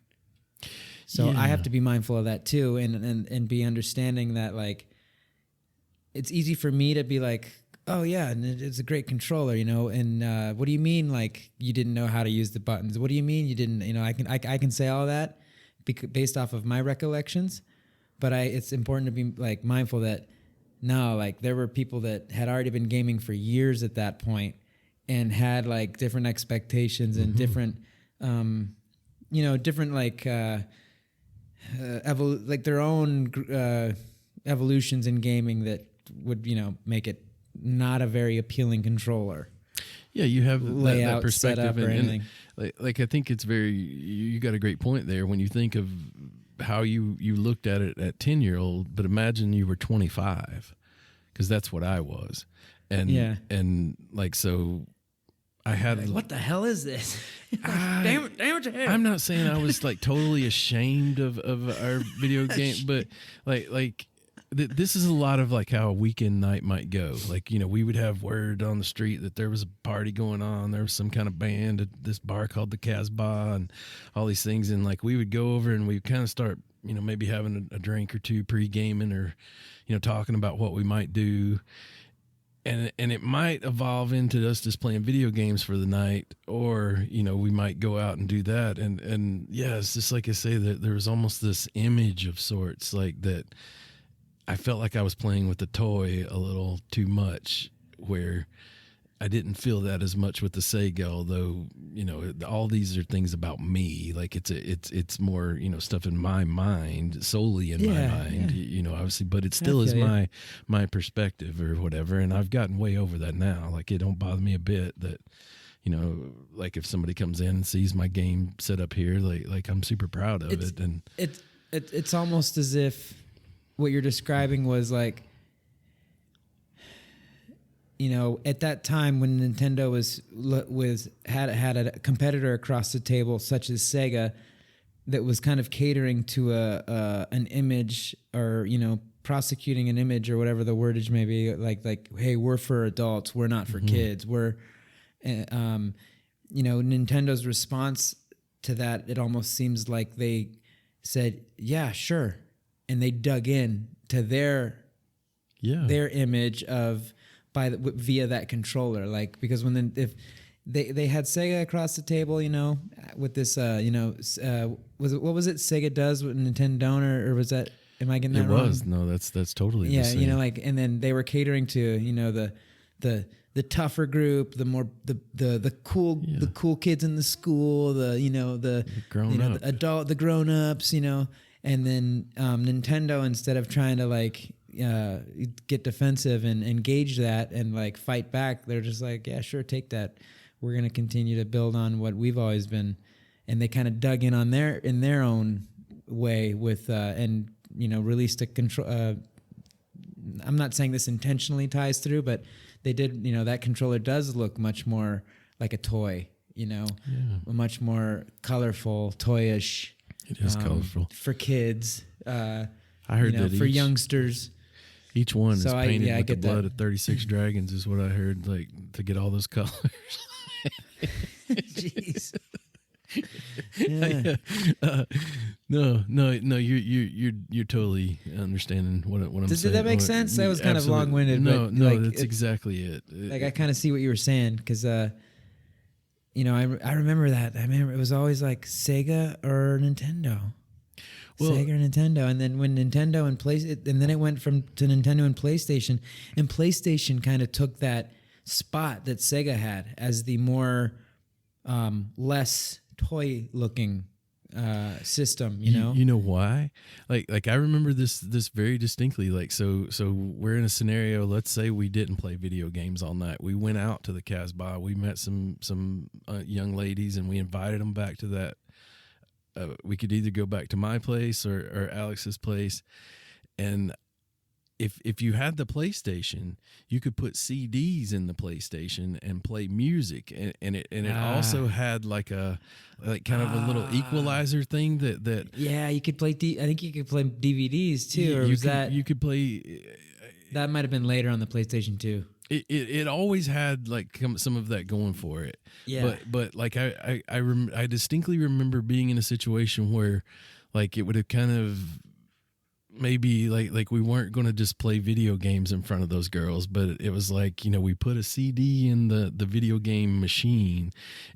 So I have to be mindful of that too, and be understanding that like it's easy for me to be like, oh yeah, and it's a great controller, and what do you mean like you didn't know how to use the buttons? What do you mean you didn't? I can say all that based off of my recollections, but it's important to be like mindful that no, like there were people that had already been gaming for years at that point and had like different expectations and different, different like like their own evolutions in gaming that would make it not a very appealing controller. Yeah, you have layout, that perspective, setup, or anything. Like I think it's you got a great point there when you think of how you looked at it at 10-year-old, but imagine you were 25, because that's what I was, and like so. I had like, what the hell is this? Damn it! I'm not saying I was like totally ashamed of our video game, but like this is a lot of like how a weekend night might go. Like we would have word on the street that there was a party going on. There was some kind of band at this bar called the Casbah and all these things, and like we would go over and we kind of start maybe having a drink or two pre-gaming, or talking about what we might do. And it might evolve into us just playing video games for the night, or we might go out and do that. And yeah, it's just like I say, that there was almost this image of sorts like that. I felt like I was playing with the toy a little too much, where I didn't feel that as much with the Sega. Although all these are things about me. Like it's more stuff in my mind, solely in my mind. Obviously, but it still is my perspective or whatever. And I've gotten way over that now. Like it don't bother me a bit that like if somebody comes in and sees my game set up here, like I'm super proud of it. And it's almost as if what you're describing was like, at that time when Nintendo had a competitor across the table, such as Sega, that was kind of catering to an image, or prosecuting an image, or whatever the wordage may be, like hey, we're for adults, we're not for kids. We're Nintendo's response to that, it almost seems like they said, "Yeah, sure," and they dug in to their image of via that controller, like because if they had Sega across the table, with this, what was it Sega does with Nintendo, or was that? Am I getting that wrong? It was. No, that's totally the same. And then they were catering to the tougher group, the more the cool kids in the school, the grown ups, and then Nintendo, instead of trying to get defensive and engage that and like fight back, they're just like, yeah, sure, take that. We're gonna continue to build on what we've always been, and they kind of dug in on their own way with and released a control. I'm not saying this intentionally ties through, but they did. That controller does look much more like a toy. Much more colorful, toyish. It is colorful for kids. I heard that for youngsters. Each one is painted with the blood of 36 dragons, is what I heard. Like to get all those colors. Jeez. Yeah. No. You're totally understanding what I'm saying. Did that make sense? That was kind of long-winded. No, that's exactly it. I kind of see what you were saying because, I remember that. I remember it was always like Sega or Nintendo. Sega or Nintendo, and then when Nintendo and then it went to Nintendo and PlayStation kind of took that spot that Sega had as the more less toy looking system. You know why? Like I remember this very distinctly. Like so we're in a scenario. Let's say we didn't play video games all night. We went out to the Casbah. We met some young ladies, and we invited them back to that. We could either go back to my place or Alex's place, and if you had the PlayStation, you could put CDs in the PlayStation and play music, and it also had like kind of a little equalizer thing that you could play. I think you could play DVDs too, you could play. That might have been later on the PlayStation 2. It always had like some of that going for it. Yeah. But like I distinctly remember being in a situation where like it would have kind of maybe like we weren't going to just play video games in front of those girls, but it was like, we put a CD in the video game machine,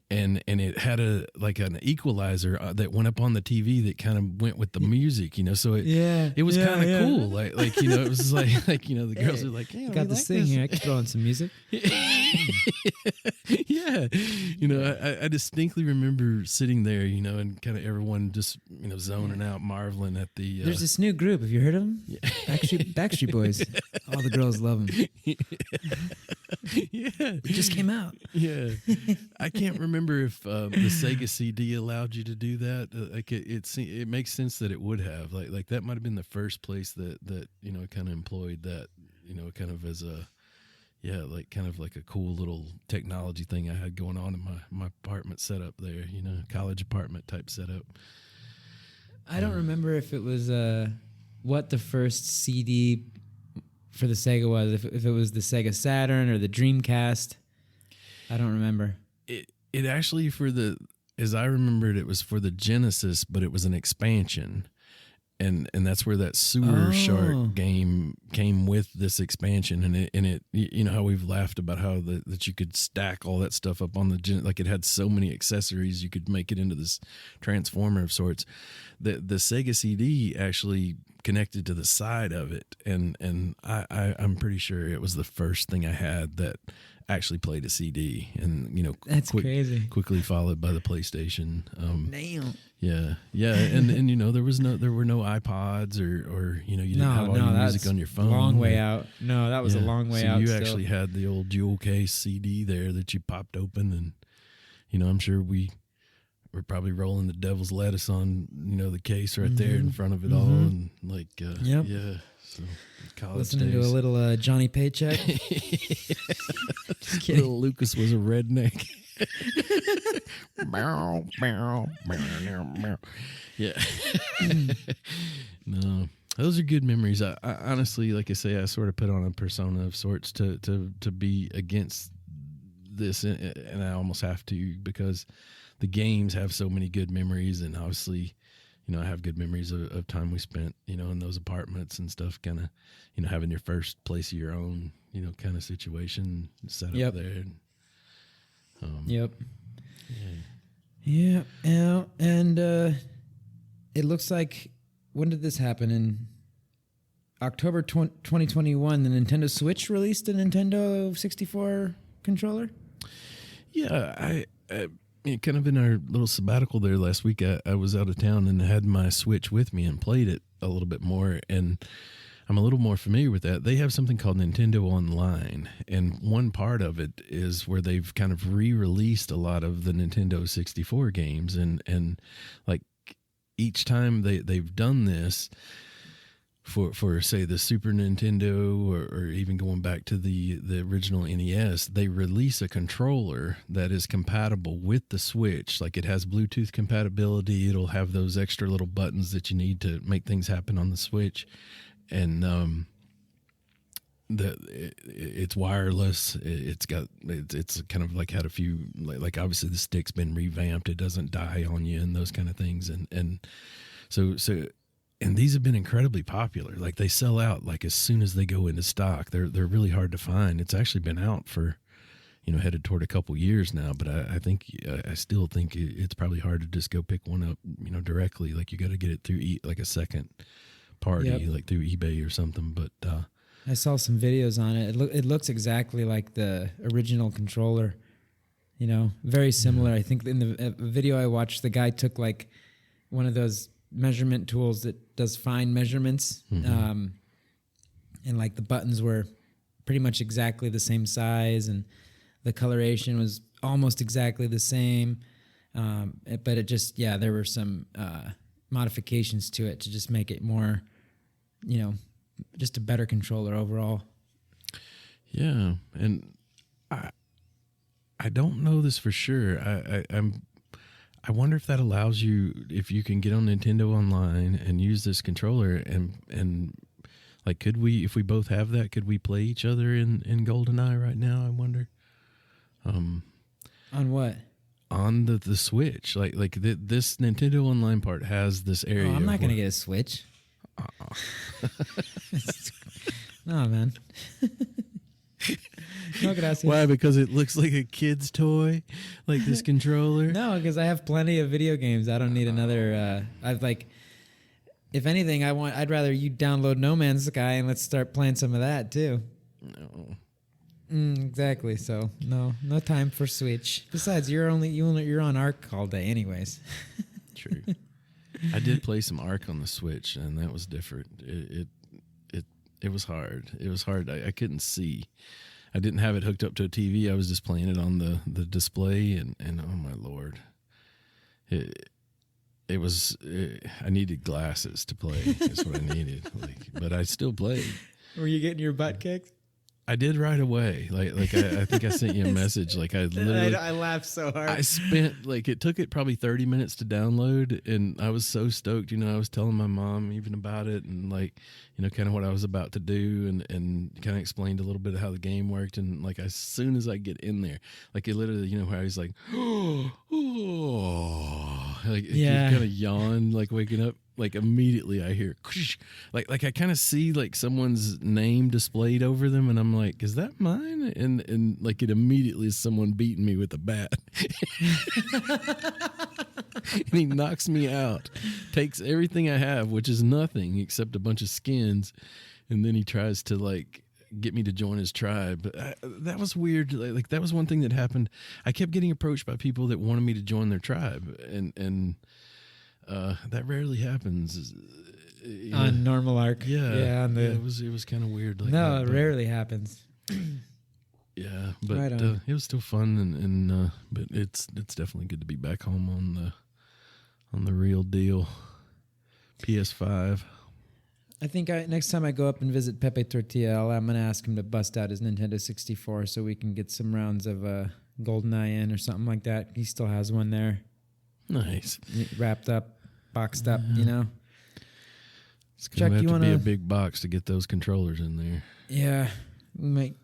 and it had an equalizer that went up on the TV that kind of went with the music, so it was kind of cool. Like it was like the girls are like, yeah, got this thing here. I can throw on some music. Yeah. I distinctly remember sitting there, and kind of everyone just, zoning out, marveling at the. There's this new group. Have you heard of them? Yeah. Backstreet Boys. All the girls love them. Yeah. It just came out. Yeah. I can't remember if the Sega CD allowed you to do that. It makes sense that it would have. Like that might have been the first place that kind of employed that, kind of as a. Yeah, kind of like a cool little technology thing I had going on in my apartment setup there, college apartment type setup. I don't remember if it was what the first CD for the Sega was, if it was the Sega Saturn or the Dreamcast. I don't remember. It actually, as I remembered, it was for the Genesis, but it was an expansion. And that's where that sewer shark game came with this expansion, and it how we've laughed about how that you could stack all that stuff up on like it had so many accessories you could make it into this transformer of sorts. The Sega CD actually connected to the side of it, and I'm pretty sure it was the first thing I had that actually played a CD, and that's crazy. Quickly followed by the PlayStation. Damn. Yeah, and there were no iPods or you didn't have all your music on your phone. Long way out. No, that was a long way out. So you actually had the old jewel case CD there that you popped open, and I'm sure we're probably rolling the devil's lettuce on the case right there in front of it all, and yeah. So college listening days. to a little Johnny Paycheck. Just kidding. Little Lucas was a redneck. Yeah. No, those are good memories. I honestly, like I say, I sort of put on a persona of sorts to be against this, and I almost have to, because the games have so many good memories, and obviously, I have good memories of time we spent, in those apartments and stuff, kind of, having your first place of your own, kind of situation set up there. Yep. Yeah. Yeah. And it looks like, when did this happen? In October 2021, the Nintendo Switch released a Nintendo 64 controller? Yeah, I kind of in our little sabbatical there last week, I was out of town and had my Switch with me and played it a little bit more, and I'm a little more familiar with that. They have something called Nintendo Online, and one part of it is where they've kind of re-released a lot of the Nintendo 64 games, and like each time they've done this, for say the Super Nintendo or even going back to the original NES, they release a controller that is compatible with the Switch. Like, it has Bluetooth compatibility. It'll have those extra little buttons that you need to make things happen on the Switch, and it's wireless. It's kind of like had a few, like obviously the stick's been revamped. It doesn't die on you and those kind of things, and so. And these have been incredibly popular. Like, they sell out like as soon as they go into stock. They're really hard to find. It's actually been out for, headed toward a couple years now. But I still think it's probably hard to just go pick one up, directly. Like, you got to get it through like a second party, like through eBay or something. But I saw some videos on it. It looks exactly like the original controller. Very similar. I think in the video I watched, the guy took like one of those measurement tools that does fine measurements, and like the buttons were pretty much exactly the same size, and the coloration was almost exactly the same, but it just there were some modifications to it to just make it more, just a better controller overall. Yeah, and I don't know this for sure. I wonder if that allows you, if you can get on Nintendo Online and use this controller, and like, could we, if we both have that, could we play each other in GoldenEye right now? I wonder. On what? On the Switch. Like this Nintendo Online part has this area. Oh, I'm not gonna get a Switch. No, man. No, gracias. Why? Because it looks like a kid's toy, like this controller? No, because I have plenty of video games. I don't need another. If anything, I'd rather you download No Man's Sky and let's start playing some of that too. No. Exactly. So no time for Switch. Besides, you're on Arc all day, anyways. True. I did play some Arc on the Switch, and that was different. It was hard. It was hard. I couldn't see. I didn't have it hooked up to a TV. I was just playing it on the display, and oh my Lord, I needed glasses to play. That's what I needed. But I still played. Were you getting your butt kicked? I did right away. Like I think I sent you a message. Like, I literally, I laughed so hard. I spent it took it probably 30 minutes to download, and I was so stoked. I was telling my mom even about it, and kind of what I was about to do, and kind of explained a little bit of how the game worked. And like, as soon as I get in there, like, it literally, where I was like, oh, like, kind of yawn, like waking up. Like, immediately I hear, like I kind of see like someone's name displayed over them, and I'm like, is that mine? And like, it immediately is someone beating me with a bat. And he knocks me out, takes everything I have, which is nothing except a bunch of skins, and then he tries to like get me to join his tribe. But that was weird. Like, that was one thing that happened. I kept getting approached by people that wanted me to join their tribe, and that rarely happens on normal Arc. Yeah. It was kind of weird. Like, no, it rarely happens. Yeah, but it was still fun, and but it's definitely good to be back home on the real deal. PS5. I think next time I go up and visit Pepe Tortilla, I'm gonna ask him to bust out his Nintendo 64 so we can get some rounds of GoldenEye in or something like that. He still has one there. Nice. Wrapped up, boxed up, It's going to have to be a big box to get those controllers in there. Yeah. We might,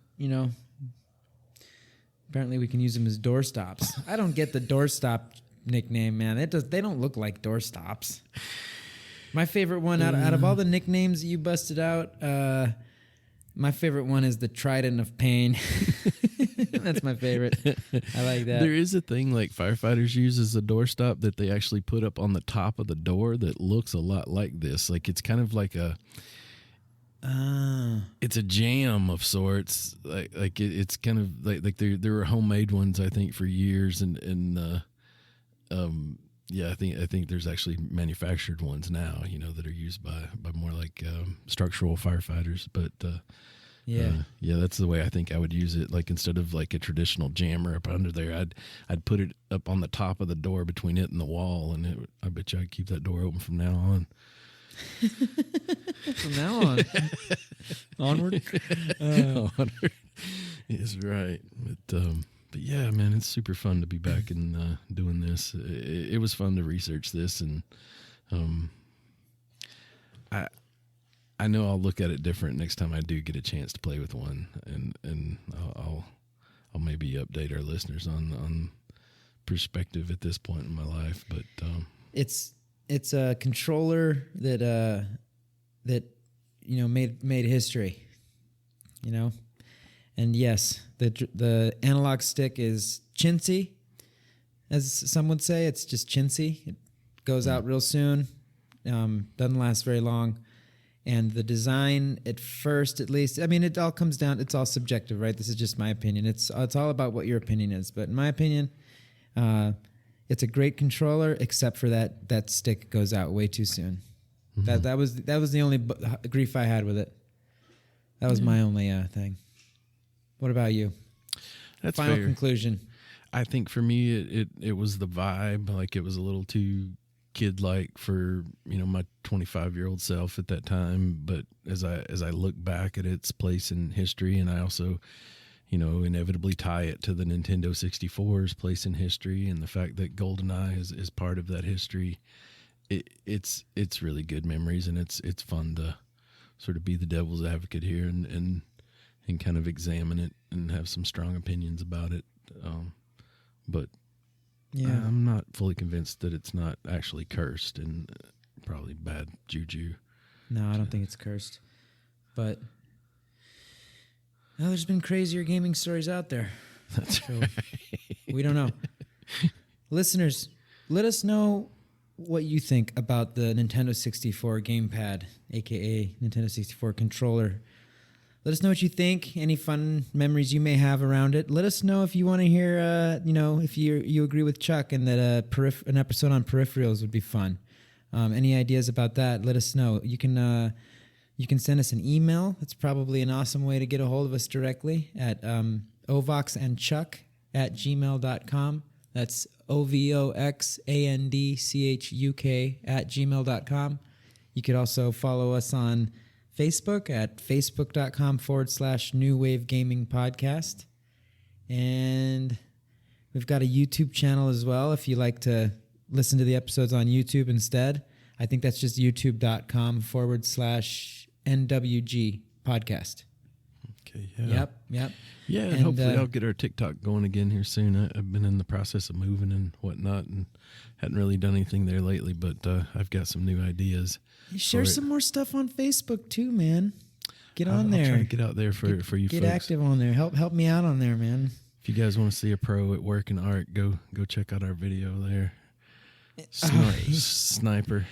apparently we can use them as door stops. I don't get the door stop nickname, man. They don't look like doorstops. My favorite one out of all the nicknames you busted out, my favorite one is the Trident of Pain. That's my favorite. I like that. There is a thing like firefighters use as a doorstop that they actually put up on the top of the door that looks a lot like this. Like it's kind of like it's a jam of sorts. It's kind of like there were homemade ones I think for years, and I think there's actually manufactured ones now, that are used by more like structural firefighters. But that's the way I think I would use it. Like instead of like a traditional jammer up under there, I'd put it up on the top of the door between it and the wall, and I bet you I'd keep that door open from now on. From now on, onward. Onward is right, but yeah, man, it's super fun to be back and doing this. It was fun to research this, and I know I'll look at it different next time I do get a chance to play with one, and I'll maybe update our listeners on perspective at this point in my life. But it's a controller that made history, and yes, the analog stick is chintzy, as some would say. It's just chintzy. It goes out real soon, doesn't last very long, and the design at first, at least, I mean, it all comes down. It's all subjective, right? This is just my opinion. It's all about what your opinion is, but in my opinion, it's a great controller, except for that stick goes out way too soon. Mm-hmm. That was the only grief I had with it. That was my only thing. What about you? That's Final fair. Conclusion. I think for me, it was the vibe. Like it was a little too kid-like for my 25-year-old self at that time. But as I look back at its place in history, and I also inevitably tie it to the Nintendo 64's place in history, and the fact that GoldenEye is part of that history. It's really good memories, and it's fun to sort of be the devil's advocate here and kind of examine it and have some strong opinions about it. But yeah, I'm not fully convinced that it's not actually cursed and probably bad juju. No, I don't think it's cursed, but there's been crazier gaming stories out there. That's right. We don't know. Listeners, let us know what you think about the Nintendo 64 gamepad, aka Nintendo 64 controller. Let us know what you think, any fun memories you may have around it. Let us know if you want to hear, if you agree with Chuck and that an episode on peripherals would be fun. Any ideas about that, let us know. You can send us an email. That's probably an awesome way to get a hold of us directly at ovoxandchuk@gmail.com. That's ovoxandchuk@gmail.com. You could also follow us on Facebook at facebook.com/New Wave Gaming Podcast. And we've got a YouTube channel as well if you like to listen to the episodes on YouTube instead. I think that's just youtube.com/NWG podcast. Okay, yeah. Yep. Yeah, and hopefully I'll get our TikTok going again here soon. I've been in the process of moving and whatnot and hadn't really done anything there lately, but I've got some new ideas. You share some more stuff on Facebook too, man. Get on there. I'll try to get out there for you folks. Get active on there. Help me out on there, man. If you guys want to see a pro at work in art, go check out our video there. Sniper.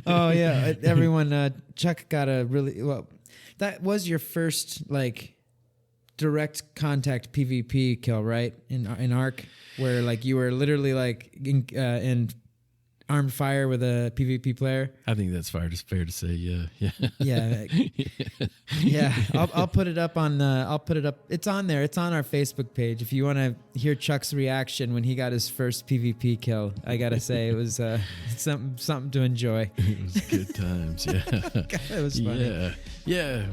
Oh yeah. Everyone, Chuck got a really that was your first direct contact PvP kill, right? In Ark, where you were literally in armed fire with a PvP player. I think that's fair to say. Yeah. I'll put it up on. It's on there. It's on our Facebook page. If you want to hear Chuck's reaction when he got his first PvP kill, I gotta say it was something to enjoy. It was good times. Yeah, God, it was funny. Yeah.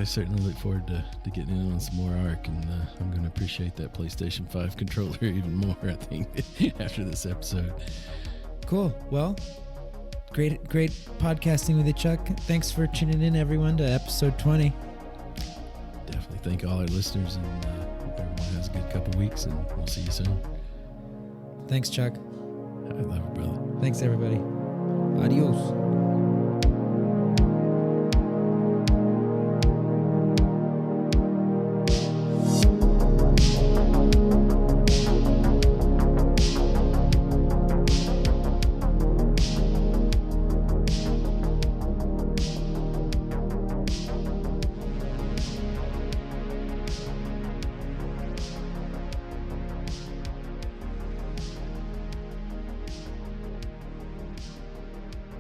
I certainly look forward to getting in on some more Ark, and I'm going to appreciate that PlayStation 5 controller even more, I think, after this episode. Cool. Well, great podcasting with you, Chuck. Thanks for tuning in, everyone, to episode 20. Definitely thank all our listeners, and hope everyone has a good couple weeks, and we'll see you soon. Thanks, Chuck. I love it, brother. Thanks, everybody. Adios.